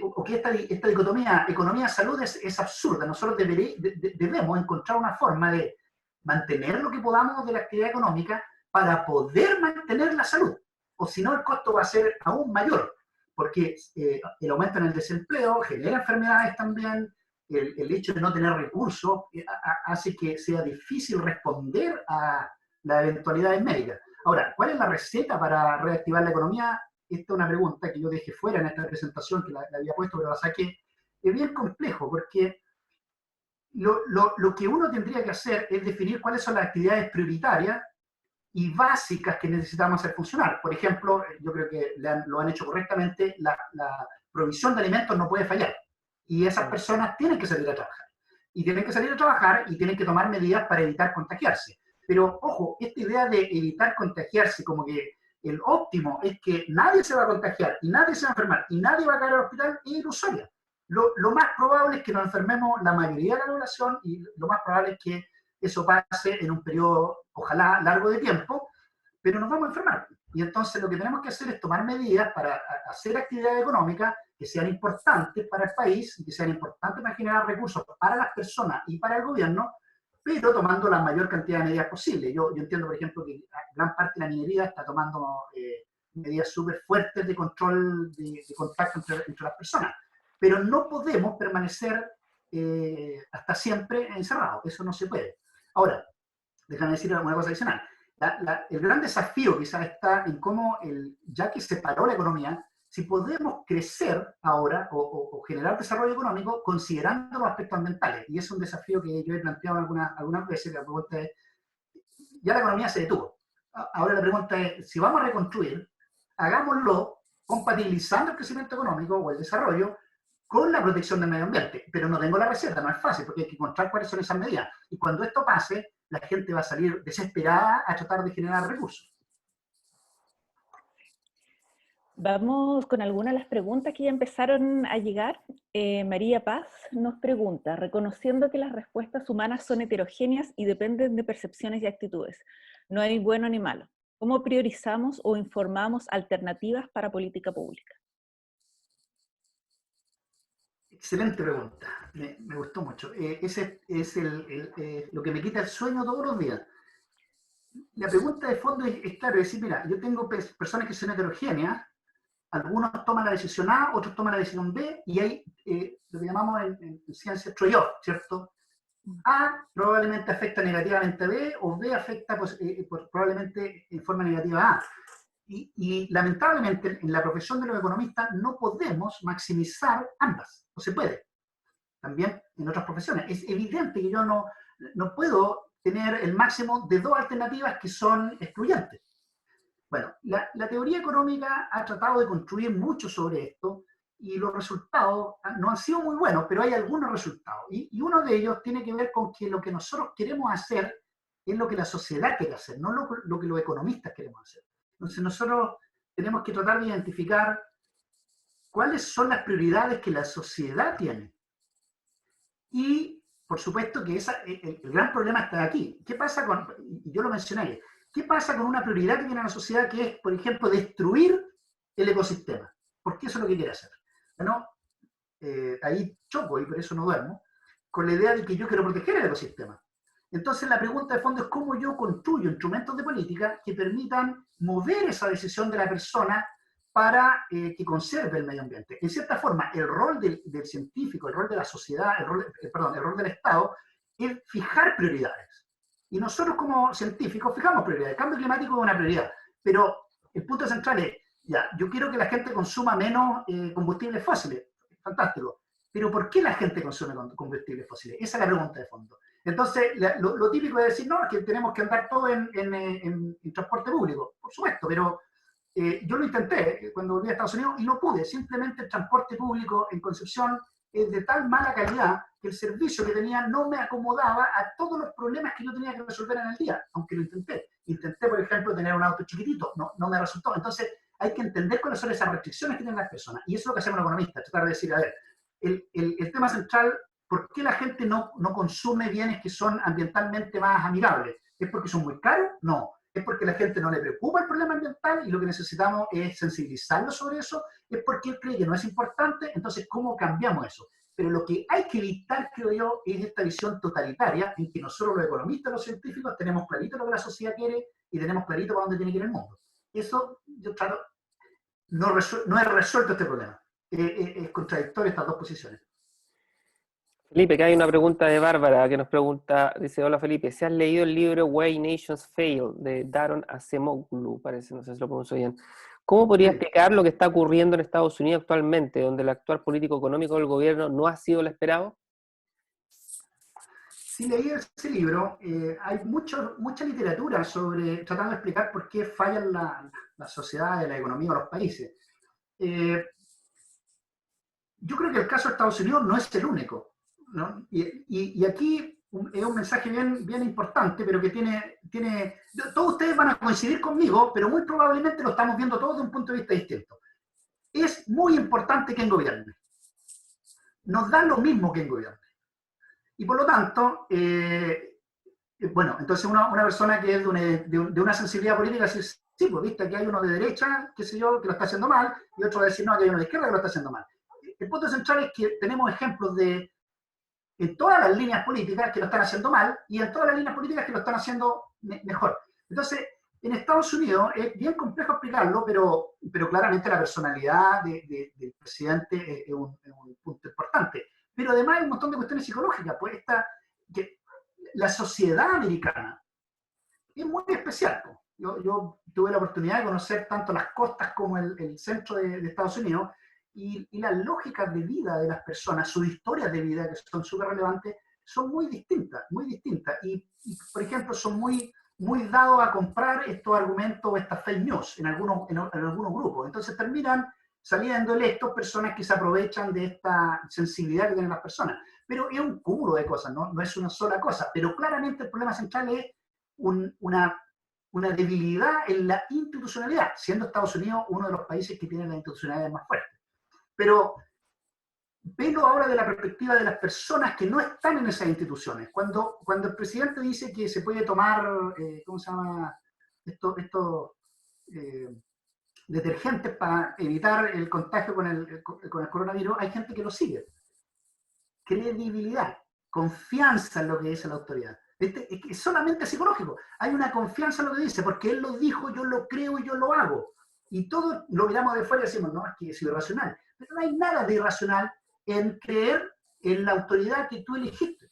o que esta dicotomía economía-salud es absurda. Nosotros debemos encontrar una forma de mantener lo que podamos de la actividad económica para poder mantener la salud. O si no, el costo va a ser aún mayor, porque el aumento en el desempleo genera enfermedades también. El hecho de no tener recursos hace que sea difícil responder a las eventualidades médicas. Ahora, ¿cuál es la receta para reactivar la economía? Esta es una pregunta que yo dejé fuera en esta presentación, que la había puesto, pero la saqué. Es bien complejo, porque lo que uno tendría que hacer es definir cuáles son las actividades prioritarias y básicas que necesitamos hacer funcionar. Por ejemplo, yo creo que lo han hecho correctamente, la provisión de alimentos no puede fallar. Y esas personas tienen que salir a trabajar. Y tienen que salir a trabajar y tienen que tomar medidas para evitar contagiarse. Pero, ojo, esta idea de evitar contagiarse, como que el óptimo es que nadie se va a contagiar y nadie se va a enfermar y nadie va a caer al hospital, es ilusoria. Lo más probable es que nos enfermemos la mayoría de la población y lo más probable es que eso pase en un periodo, ojalá, largo de tiempo, pero nos vamos a enfermar. Y entonces lo que tenemos que hacer es tomar medidas para hacer actividades económicas que sean importantes para el país, que sean importantes para generar recursos para las personas y para el gobierno, pero tomando la mayor cantidad de medidas posible. Yo entiendo, por ejemplo, que gran parte de la minería está tomando medidas súper fuertes de control de contacto entre las personas, pero no podemos permanecer hasta siempre encerrados, eso no se puede. Ahora, déjame decir una cosa adicional. El gran desafío quizás está en cómo, ya que se paró la economía, si podemos crecer ahora o generar desarrollo económico considerando los aspectos ambientales. Y es un desafío que yo he planteado algunas veces. La pregunta es, ya la economía se detuvo. Ahora la pregunta es, si vamos a reconstruir, hagámoslo compatibilizando el crecimiento económico o el desarrollo con la protección del medio ambiente. Pero no tengo la receta, no es fácil, porque hay que encontrar cuáles son esas medidas. Y cuando esto pase, la gente va a salir desesperada a tratar de generar recursos. Vamos con algunas de las preguntas que ya empezaron a llegar. María Paz nos pregunta, reconociendo que las respuestas humanas son heterogéneas y dependen de percepciones y actitudes, no hay bueno ni malo, ¿cómo priorizamos o informamos alternativas para política pública? Excelente pregunta, me gustó mucho. Ese es lo que me quita el sueño todos los días. La pregunta de fondo es claro, es decir, mira, yo tengo personas que son heterogéneas, algunos toman la decisión A, otros toman la decisión B, y hay lo que llamamos en ciencia trade-off, ¿cierto? A probablemente afecta negativamente a B, o B afecta probablemente en forma negativa a A. Y lamentablemente en la profesión de los economistas no podemos maximizar ambas, no se puede. También en otras profesiones. Es evidente que yo no puedo tener el máximo de dos alternativas que son excluyentes. Bueno, la teoría económica ha tratado de construir mucho sobre esto y los resultados no han sido muy buenos, pero hay algunos resultados. Y uno de ellos tiene que ver con que lo que nosotros queremos hacer es lo que la sociedad quiere hacer, no lo que los economistas queremos hacer. Entonces nosotros tenemos que tratar de identificar cuáles son las prioridades que la sociedad tiene. Y por supuesto que el gran problema está aquí. ¿Qué pasa con, y yo lo mencioné, qué pasa con una prioridad que tiene la sociedad que es, por ejemplo, destruir el ecosistema? Porque eso es lo que quiere hacer. Bueno, ahí choco y por eso no duermo, con la idea de que yo quiero proteger el ecosistema. Entonces la pregunta de fondo es cómo yo construyo instrumentos de política que permitan mover esa decisión de la persona para que conserve el medio ambiente. En cierta forma, el rol del científico, el rol de la sociedad, el rol del Estado, es fijar prioridades. Y nosotros como científicos fijamos prioridades. El cambio climático es una prioridad, pero el punto central es, ya, yo quiero que la gente consuma menos combustibles fósiles. Fantástico. Pero ¿por qué la gente consume combustibles fósiles? Esa es la pregunta de fondo. Entonces, lo típico es decir, no, es que tenemos que andar todo en transporte público, por supuesto, pero yo lo intenté cuando volví a Estados Unidos y no pude. Simplemente el transporte público en Concepción es de tal mala calidad que el servicio que tenía no me acomodaba a todos los problemas que yo tenía que resolver en el día, aunque lo intenté. Intenté, por ejemplo, tener un auto chiquitito, no me resultó. Entonces, hay que entender cuáles son esas restricciones que tienen las personas. Y eso es lo que hacemos los economistas, tratar de decir, a ver, el tema central, ¿por qué la gente no consume bienes que son ambientalmente más amigables? ¿Es porque son muy caros? No. ¿Es porque a la gente no le preocupa el problema ambiental y lo que necesitamos es sensibilizarlo sobre eso? ¿Es porque él cree que no es importante? Entonces, ¿cómo cambiamos eso? Pero lo que hay que evitar, creo yo, es esta visión totalitaria en que nosotros los economistas, los científicos, tenemos clarito lo que la sociedad quiere y tenemos clarito para dónde tiene que ir el mundo. Eso, yo trato, no he resuelto este problema. Es contradictorio estas dos posiciones. Felipe, que hay una pregunta de Bárbara que nos pregunta, dice, hola Felipe, ¿se has leído el libro Why Nations Fail de Daron Acemoglu? Parece, no sé si lo pronuncio bien. ¿Cómo podría explicar lo que está ocurriendo en Estados Unidos actualmente, donde el actual político económico del gobierno no ha sido lo esperado? Sí, leí ese libro. Hay mucha literatura sobre tratando de explicar por qué fallan la sociedad, la economía o los países. Yo creo que el caso de Estados Unidos no es el único, ¿no? Y aquí es un mensaje bien importante, pero que tiene... Todos ustedes van a coincidir conmigo, pero muy probablemente lo estamos viendo todos de un punto de vista distinto. Es muy importante quien gobierne. Nos da lo mismo quien gobierne. Y por lo tanto, bueno, entonces una persona que es de una sensibilidad política dice, sí, pues viste, aquí hay uno de derecha, qué sé yo, que lo está haciendo mal, y otro va a decir, no, aquí hay uno de izquierda que lo está haciendo mal. El punto central es que tenemos ejemplos en todas las líneas políticas que lo están haciendo mal y en todas las líneas políticas que lo están haciendo mejor. Entonces, en Estados Unidos es bien complejo explicarlo, pero claramente la personalidad del presidente es un punto importante. Pero además hay un montón de cuestiones psicológicas, pues que la sociedad americana es muy especial. Pues. Yo tuve la oportunidad de conocer tanto las costas como el centro de Estados Unidos y las lógicas de vida de las personas, sus historias de vida, que son súper relevantes, son muy distintas, muy distintas. Y por ejemplo, son muy dados a comprar estos argumentos o estas fake news en algunos grupos. Entonces terminan saliendo electos personas que se aprovechan de esta sensibilidad que tienen las personas. Pero es un cúmulo de cosas, no es una sola cosa. Pero claramente el problema central es una debilidad en la institucionalidad, siendo Estados Unidos uno de los países que tiene la institucionalidad más fuerte. Pero velo ahora de la perspectiva de las personas que no están en esas instituciones. Cuando el presidente dice que se puede tomar, ¿cómo se llama? Estos detergentes para evitar el contagio con el coronavirus, hay gente que lo sigue. Credibilidad, confianza en lo que dice la autoridad. Es solamente psicológico. Hay una confianza en lo que dice, porque él lo dijo, yo lo creo y yo lo hago. Y todos lo miramos de fuera y decimos, no, es que es irracional. Pero no hay nada de irracional en creer en la autoridad que tú elegiste.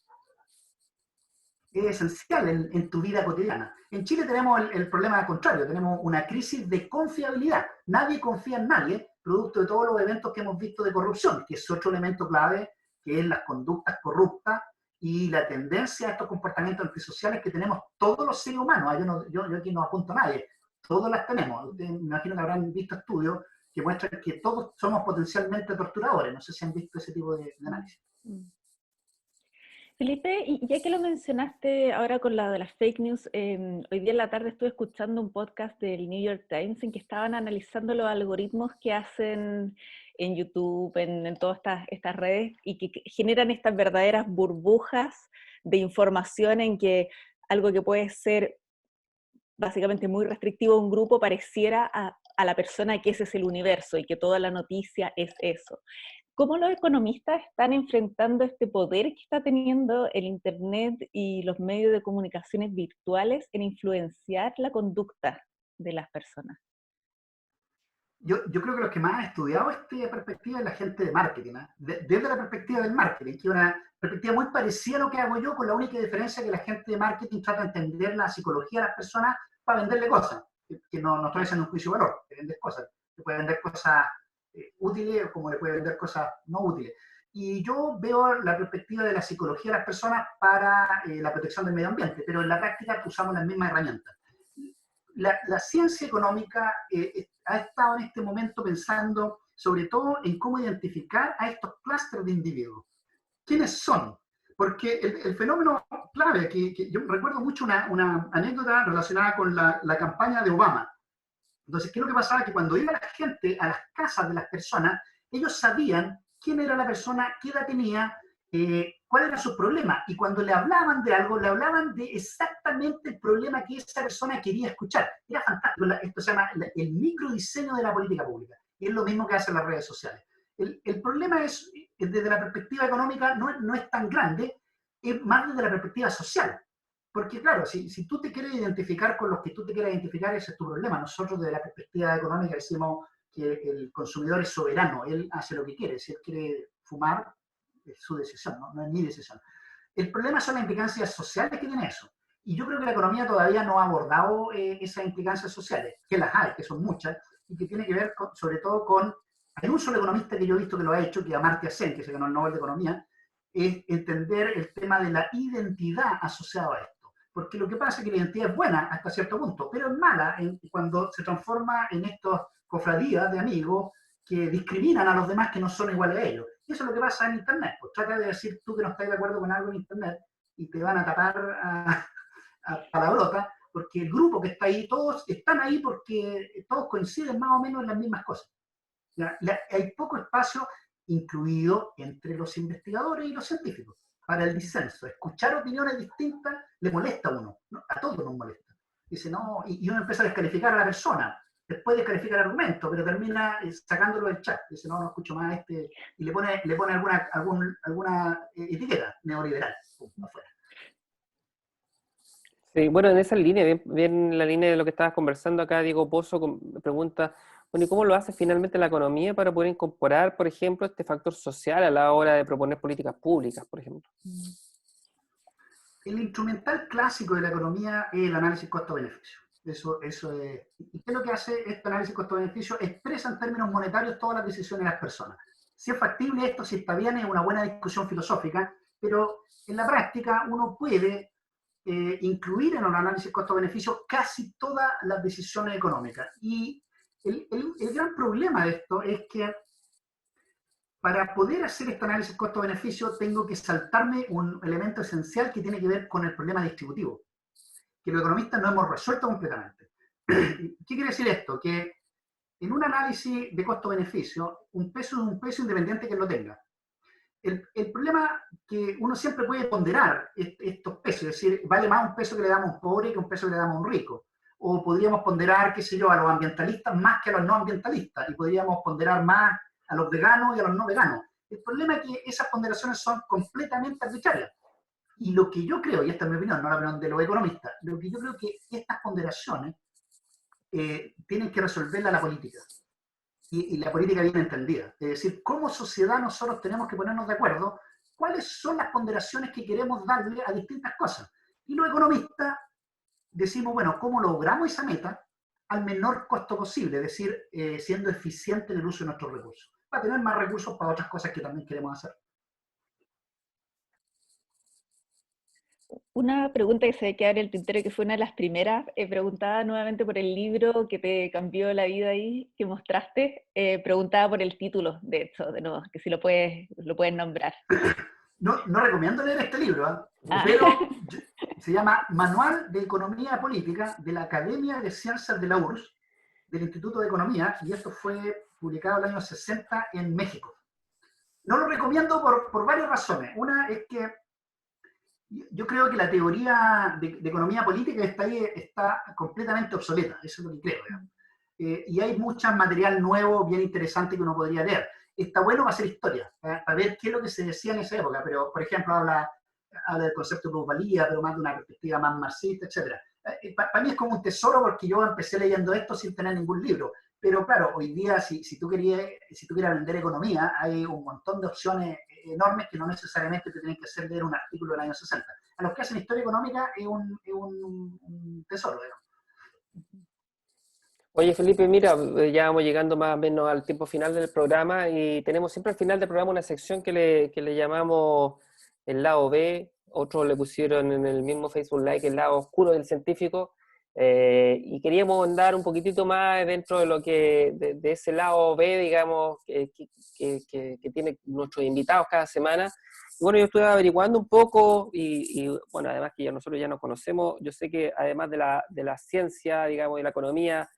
Es esencial en tu vida cotidiana. En Chile tenemos el problema contrario, tenemos una crisis de confiabilidad. Nadie confía en nadie, producto de todos los eventos que hemos visto de corrupción, que es otro elemento clave, que es las conductas corruptas y la tendencia a estos comportamientos antisociales que tenemos todos los seres humanos. Yo aquí no apunto a nadie, todos las tenemos. Me imagino que habrán visto estudios que muestran que todos somos potencialmente torturadores. No sé si han visto ese tipo de análisis. Felipe, y ya que lo mencionaste ahora con la de las fake news, hoy día en la tarde estuve escuchando un podcast del New York Times en que estaban analizando los algoritmos que hacen en YouTube, en todas estas redes, y que generan estas verdaderas burbujas de información en que algo que puede ser básicamente muy restrictivo a un grupo pareciera a la persona que ese es el universo y que toda la noticia es eso. ¿Cómo los economistas están enfrentando este poder que está teniendo el Internet y los medios de comunicaciones virtuales en influenciar la conducta de las personas? Yo creo que los que más han estudiado esta perspectiva es la gente de marketing, ¿eh? Desde la perspectiva del marketing, que es una perspectiva muy parecida a lo que hago yo, con la única diferencia que la gente de marketing trata de entender la psicología de las personas para venderle cosas, que no estoy haciendo un juicio de valor, que vendes cosas, te puede vender cosas útiles como le puede vender cosas no útiles. Y yo veo la perspectiva de la psicología de las personas para la protección del medio ambiente, pero en la práctica usamos las mismas herramientas. La ciencia económica ha estado en este momento pensando sobre todo en cómo identificar a estos clústeres de individuos. ¿Quiénes son? Porque el fenómeno clave, que yo recuerdo mucho una anécdota relacionada con la campaña de Obama. Entonces, ¿qué es lo que pasaba? Que cuando iba la gente a las casas de las personas, ellos sabían quién era la persona, qué edad tenía, cuál era su problema. Y cuando le hablaban de algo, le hablaban de exactamente el problema que esa persona quería escuchar. Era fantástico. Esto se llama el microdiseño de la política pública. Y es lo mismo que hacen las redes sociales. El problema es, desde la perspectiva económica, no es tan grande, es más desde la perspectiva social. Porque claro, si tú te quieres identificar con los que tú te quieras identificar, ese es tu problema. Nosotros desde la perspectiva económica decimos que el consumidor es soberano, él hace lo que quiere. Si él quiere fumar, es su decisión, no es mi decisión. El problema son las implicancias sociales que tiene eso. Y yo creo que la economía todavía no ha abordado esas implicancias sociales, que las hay, que son muchas, y que tiene que ver sobre todo con... Hay un solo economista que yo he visto que lo ha hecho, que es Amartya Sen, que se ganó el Nobel de Economía, es entender el tema de la identidad asociada a esto. Porque lo que pasa es que la identidad es buena hasta cierto punto, pero es mala cuando se transforma en estas cofradías de amigos que discriminan a los demás que no son iguales a ellos. Y eso es lo que pasa en Internet. Pues trata de decir tú que no estás de acuerdo con algo en Internet y te van a tapar a palabrota, porque el grupo que está ahí, todos están ahí porque todos coinciden más o menos en las mismas cosas. Hay poco espacio incluido entre los investigadores y los científicos para el disenso. Escuchar opiniones distintas le molesta a uno, ¿no? A todos nos molesta. Dice, no, y uno empieza a descalificar a la persona, después descalifica el argumento, pero termina sacándolo del chat. Dice, no escucho más y le pone alguna etiqueta neoliberal, afuera. Sí, bueno, en esa línea, bien la línea de lo que estabas conversando acá, Diego Pozo me pregunta, bueno, ¿y cómo lo hace finalmente la economía para poder incorporar, por ejemplo, este factor social a la hora de proponer políticas públicas, por ejemplo? El instrumental clásico de la economía es el análisis costo-beneficio. Eso es. ¿Y qué es lo que hace este análisis costo-beneficio? Expresa en términos monetarios todas las decisiones de las personas. Si es factible esto, si está bien, es una buena discusión filosófica, pero en la práctica uno puede incluir en un análisis costo-beneficio casi todas las decisiones económicas. Y el gran problema de esto es que para poder hacer este análisis costo-beneficio tengo que saltarme un elemento esencial que tiene que ver con el problema distributivo, que los economistas no hemos resuelto completamente. ¿Qué quiere decir esto? Que en un análisis de costo-beneficio, un peso es un peso independiente que lo tenga. El problema que uno siempre puede ponderar estos pesos, es decir, vale más un peso que le damos a un pobre que un peso que le damos a un rico. O podríamos ponderar, qué sé yo, a los ambientalistas más que a los no ambientalistas, y podríamos ponderar más a los veganos y a los no veganos. El problema es que esas ponderaciones son completamente arbitrarias. Y lo que yo creo, y esta es mi opinión, no la opinión de los economistas, lo que yo creo que estas ponderaciones tienen que resolverla la política. Y la política bien entendida. Es decir, como sociedad nosotros tenemos que ponernos de acuerdo cuáles son las ponderaciones que queremos darle a distintas cosas. Y los economistas decimos, bueno, ¿cómo logramos esa meta al menor costo posible? Es decir, siendo eficiente en el uso de nuestros recursos. Para tener más recursos para otras cosas que también queremos hacer. Una pregunta que se me queda en el tintero, que fue una de las primeras, preguntada nuevamente por el libro que te cambió la vida ahí, que mostraste, preguntada por el título, de hecho, de nuevo, que si lo puedes nombrar. No recomiendo leer este libro, Ah. pero se llama Manual de Economía Política de la Academia de Ciencias de la URSS, del Instituto de Economía, y esto fue publicado en el año 60 en México. No lo recomiendo por varias razones. Una es que yo creo que la teoría de economía política está completamente obsoleta, eso es lo que creo. Y hay mucho material nuevo, bien interesante que uno podría leer. Está bueno para hacer historia, para ver qué es lo que se decía en esa época, pero por ejemplo habla del concepto de plusvalía, pero más de una perspectiva más marxista, etc. Para mí es como un tesoro porque yo empecé leyendo esto sin tener ningún libro. Pero claro, hoy día si tú quieres vender economía, hay un montón de opciones enormes que no necesariamente te tienen que hacer leer un artículo del año 60. A los que hacen historia económica es un tesoro, digamos. Oye, Felipe, mira, ya vamos llegando más o menos al tiempo final del programa y tenemos siempre al final del programa una sección que le llamamos el lado B, otros le pusieron en el mismo Facebook Live el lado oscuro del científico, y queríamos andar un poquitito más dentro de lo que, de ese lado B, digamos, que tiene nuestros invitados cada semana. Y bueno, yo estuve averiguando un poco bueno, además que ya nosotros ya nos conocemos, yo sé que además de la ciencia, digamos, y la economía,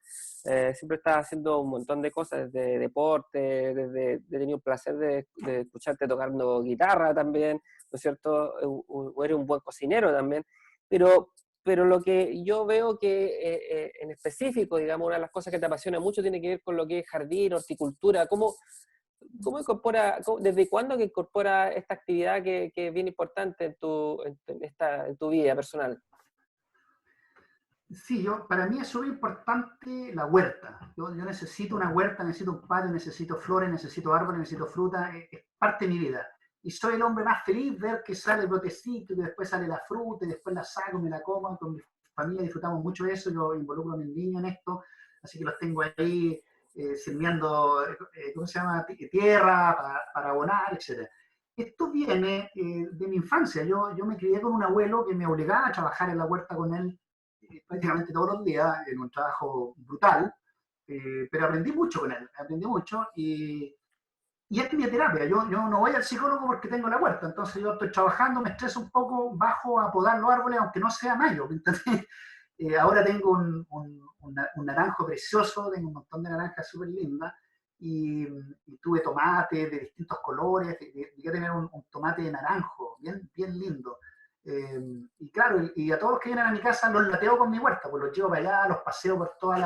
siempre estás haciendo un montón de cosas, desde deporte, desde he tenido el placer de escucharte tocando guitarra también, ¿no es cierto? O eres un buen cocinero también, pero, pero lo que yo veo que en específico, digamos, una de las cosas que te apasiona mucho tiene que ver con lo que es jardín, horticultura. ¿Cómo incorpora, desde cuándo que incorpora esta actividad que es bien importante en tu vida personal? Sí, para mí es súper importante la huerta. Yo necesito una huerta, necesito un patio, necesito flores, necesito árboles, necesito fruta. Es parte de mi vida. Y soy el hombre más feliz ver que sale el brotecito, y que después sale la fruta, y después la saco, me la como. Con mi familia disfrutamos mucho de eso. Yo involucro a mis niños en esto. Así que los tengo ahí sirviendo, ¿cómo se llama? Tierra para abonar, etc. Esto viene de mi infancia. Yo me crié con un abuelo que me obligaba a trabajar en la huerta con él prácticamente todos los días en un trabajo brutal, pero aprendí mucho con él, aprendí mucho y es mi terapia. Yo no voy al psicólogo porque tengo la huerta, entonces yo estoy trabajando, me estreso un poco, bajo a podar los árboles, aunque no sea mayo. Entonces, ahora tengo un naranjo precioso, tengo un montón de naranjas súper lindas, y tuve tomates de distintos colores, llegué a tener un tomate de naranjo, bien, bien lindo. Y claro, y a todos los que vienen a mi casa los lateo con mi huerta, pues los llevo para allá, los paseo por todas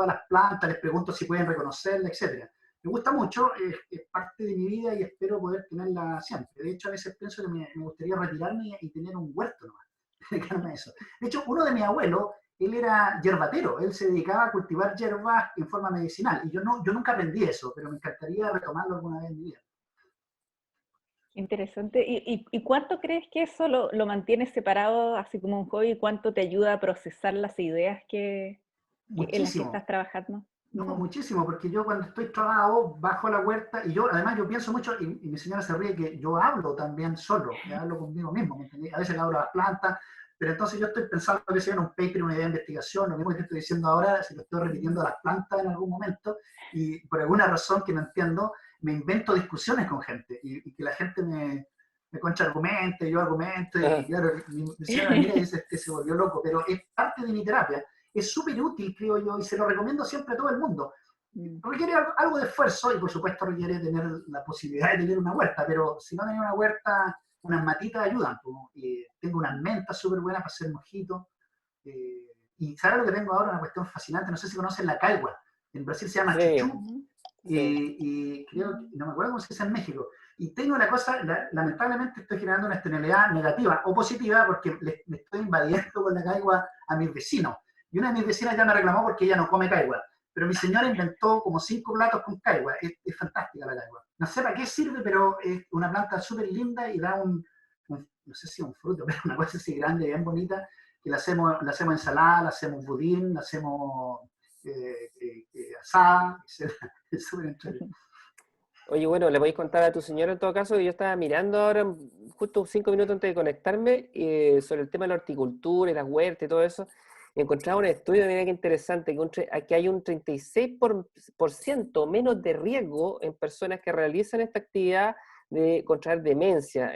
las plantas, les pregunto si pueden reconocerla, etc. Me gusta mucho, es parte de mi vida y espero poder tenerla siempre. De hecho, a veces pienso que me gustaría retirarme y tener un huerto nomás, dedicarme a eso. De hecho, uno de mis abuelos, él era yerbatero, él se dedicaba a cultivar hierbas en forma medicinal, y yo nunca aprendí eso, pero me encantaría retomarlo alguna vez en mi vida. Interesante. ¿Y cuánto crees que eso lo mantienes separado, así como un hobby? ¿Cuánto te ayuda a procesar las ideas en las que Muchísimo. estás trabajando? No, Mm. muchísimo, porque yo cuando estoy trabado bajo la huerta, y yo además yo pienso mucho, y mi señora se ríe que yo hablo también solo, hablo conmigo mismo, ¿me entendí? A veces le hablo a las plantas, pero entonces yo estoy pensando que sea en un paper, una idea de investigación, lo mismo que estoy diciendo ahora, si lo estoy repitiendo a las plantas en algún momento, y por alguna razón que no entiendo, me invento discusiones con gente, y que la gente me concha argumente, yo argumento, y claro, mi señora me mira y dice que se volvió loco, pero es parte de mi terapia, es súper útil, creo yo, y se lo recomiendo siempre a todo el mundo. Mm. Requiere algo de esfuerzo y por supuesto requiere tener la posibilidad de tener una huerta, pero si no tenés una huerta, unas matitas ayudan. Tengo unas mentas súper buenas para hacer mojitos. Y ¿sabes lo que tengo ahora? Una cuestión fascinante, no sé si conocen la caigua. En Brasil se llama Sí, chuchú, sí. y creo que, no me acuerdo cómo se dice en México. Y tengo una cosa, lamentablemente estoy generando una externalidad negativa o positiva porque me estoy invadiendo con la caigua a mis vecinos. Y una de mis vecinas ya me reclamó porque ella no come caigua. Pero mi señora inventó como 5 platos con caigua. Es fantástica la caigua. No sé para qué sirve, pero es una planta súper linda y da no sé si un fruto, pero una cosa así grande, bien bonita, que la hacemos ensalada, la hacemos budín, la hacemos asada, es súper entretenido. Oye, bueno, le podéis contar a tu señora en todo caso que yo estaba mirando ahora, justo 5 minutos antes de conectarme, sobre el tema de la horticultura y las huertas y todo eso. Encontraba un estudio, mira qué interesante, que hay un 36% menos de riesgo en personas que realizan esta actividad de contraer demencia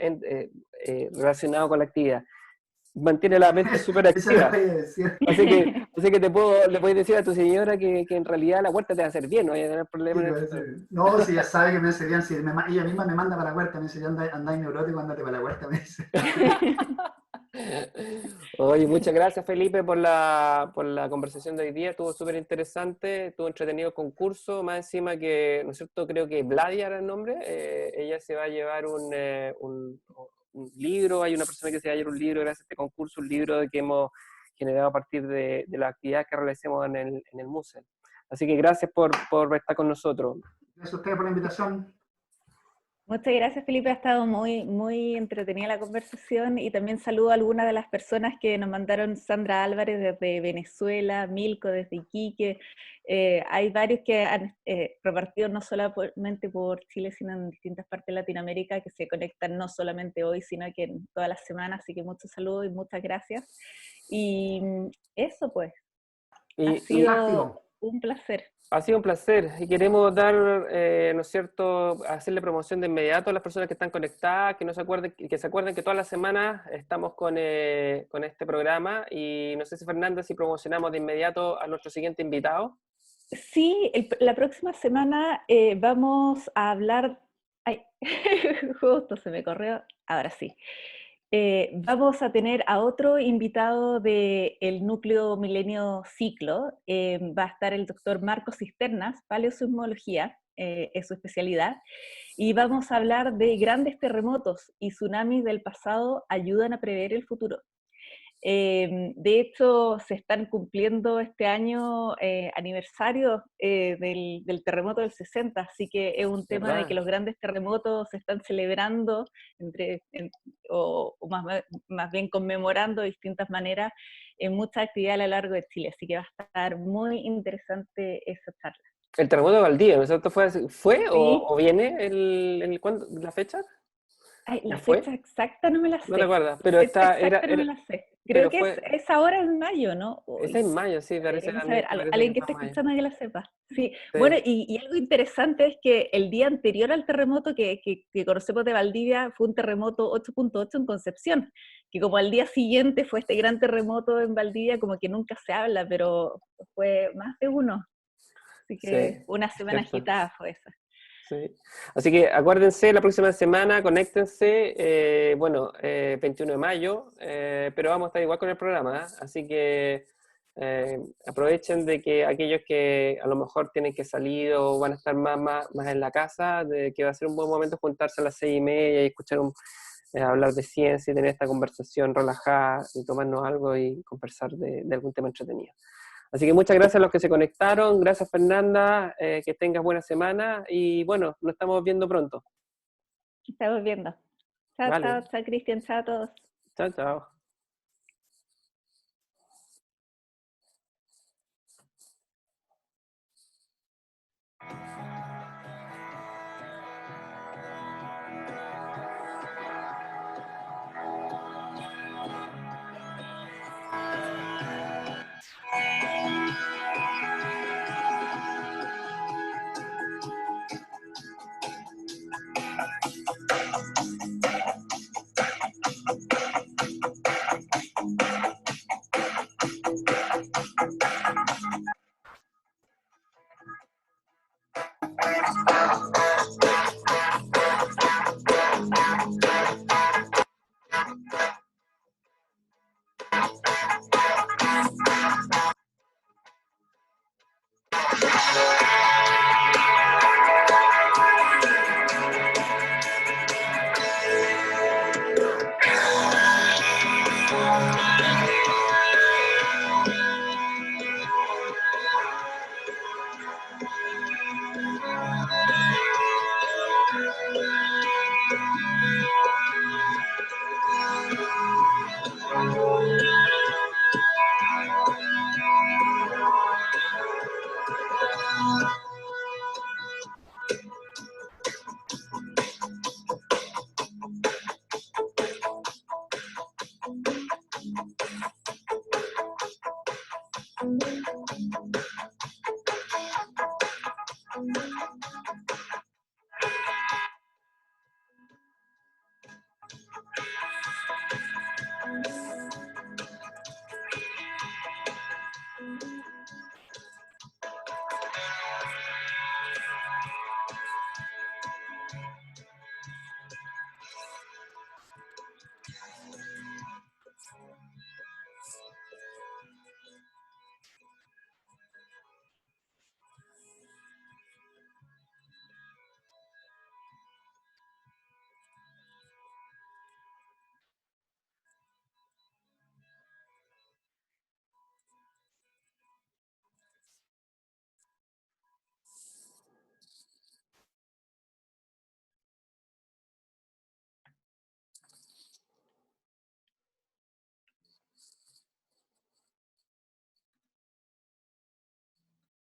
relacionado con la actividad. Mantiene la mente súper Eso lo activa. voy a decir. Así que le puedes decir a tu señora que en realidad la huerta te va a hacer bien, no vaya a tener Sí, problemas en el pues, futuro. no, si ya sabe que me hace bien, si ella misma me manda para la huerta, me dice, ya andáis neurótico, andate para la huerta, me dice. Oye, muchas gracias Felipe por la conversación de hoy día, estuvo súper interesante, estuvo entretenido el concurso, más encima que, ¿no es cierto? Creo que Vladia era el nombre, ella se va a llevar un libro, hay una persona que se va a llevar un libro gracias a este concurso, un libro que hemos generado a partir de la actividad que realicemos en el museo. Así que gracias por estar con nosotros. Gracias a ustedes por la invitación. Muchas gracias, Felipe. Ha estado muy, muy entretenida la conversación y también saludo a algunas de las personas que nos mandaron. Sandra Álvarez desde Venezuela, Milko desde Iquique. Hay varios que han repartido no solamente por Chile, sino en distintas partes de Latinoamérica, que se conectan no solamente hoy, sino que en todas las semanas. Así que muchos saludos y muchas gracias. Y eso pues, ha sido un placer. Ha sido un placer y queremos dar, ¿no es cierto?, hacerle promoción de inmediato a las personas que están conectadas, que se acuerden que todas las semanas estamos con este programa y no sé si Fernanda, si promocionamos de inmediato a nuestro siguiente invitado. Sí, la próxima semana vamos a hablar, ay, justo se me corrió, ahora sí. Vamos a tener a otro invitado del Núcleo Milenio Ciclo. Va a estar el doctor Marcos Cisternas, paleosismología, es su especialidad, y vamos a hablar de grandes terremotos y tsunamis del pasado ayudan a prever el futuro. De hecho, se están cumpliendo este año aniversario del terremoto del 60, así que es un tema de que los grandes terremotos se están celebrando o más bien conmemorando de distintas maneras en muchas actividades a lo largo de Chile, así que va a estar muy interesante esa charla. El terremoto de Valdivia, ¿no es cierto? ¿Fue Sí. o viene ¿cuándo, la fecha? Ay, la ¿Ya fue? fecha exacta no me la sé. No te acuerdas, pero La fecha exacta no me la sé. Creo pero que fue, es ahora en mayo, ¿no? es Uy, en mayo, sí, parece, deberíamos saber, parece que alguien que está esté en mayo. escuchando que la sepa. Sí, Sí. bueno, y algo interesante es que el día anterior al terremoto que conocemos de Valdivia fue un terremoto 8.8 en Concepción, que como al día siguiente fue este gran terremoto en Valdivia, como que nunca se habla, pero fue más de uno. Así que Sí, una semana cierto. agitada fue esa. Sí. Así que acuérdense, la próxima semana, conéctense, 21 de mayo, pero vamos a estar igual con el programa, ¿eh? Así que aprovechen de que aquellos que a lo mejor tienen que salir o van a estar más en la casa, de que va a ser un buen momento juntarse a las 6:30 y escuchar hablar de ciencia y tener esta conversación relajada y tomarnos algo y conversar de algún tema entretenido. Así que muchas gracias a los que se conectaron, gracias Fernanda, que tengas buena semana y bueno, nos estamos viendo pronto. Estamos viendo. Chao, Vale. chao, chao Cristian, chao a todos. Chao, chao.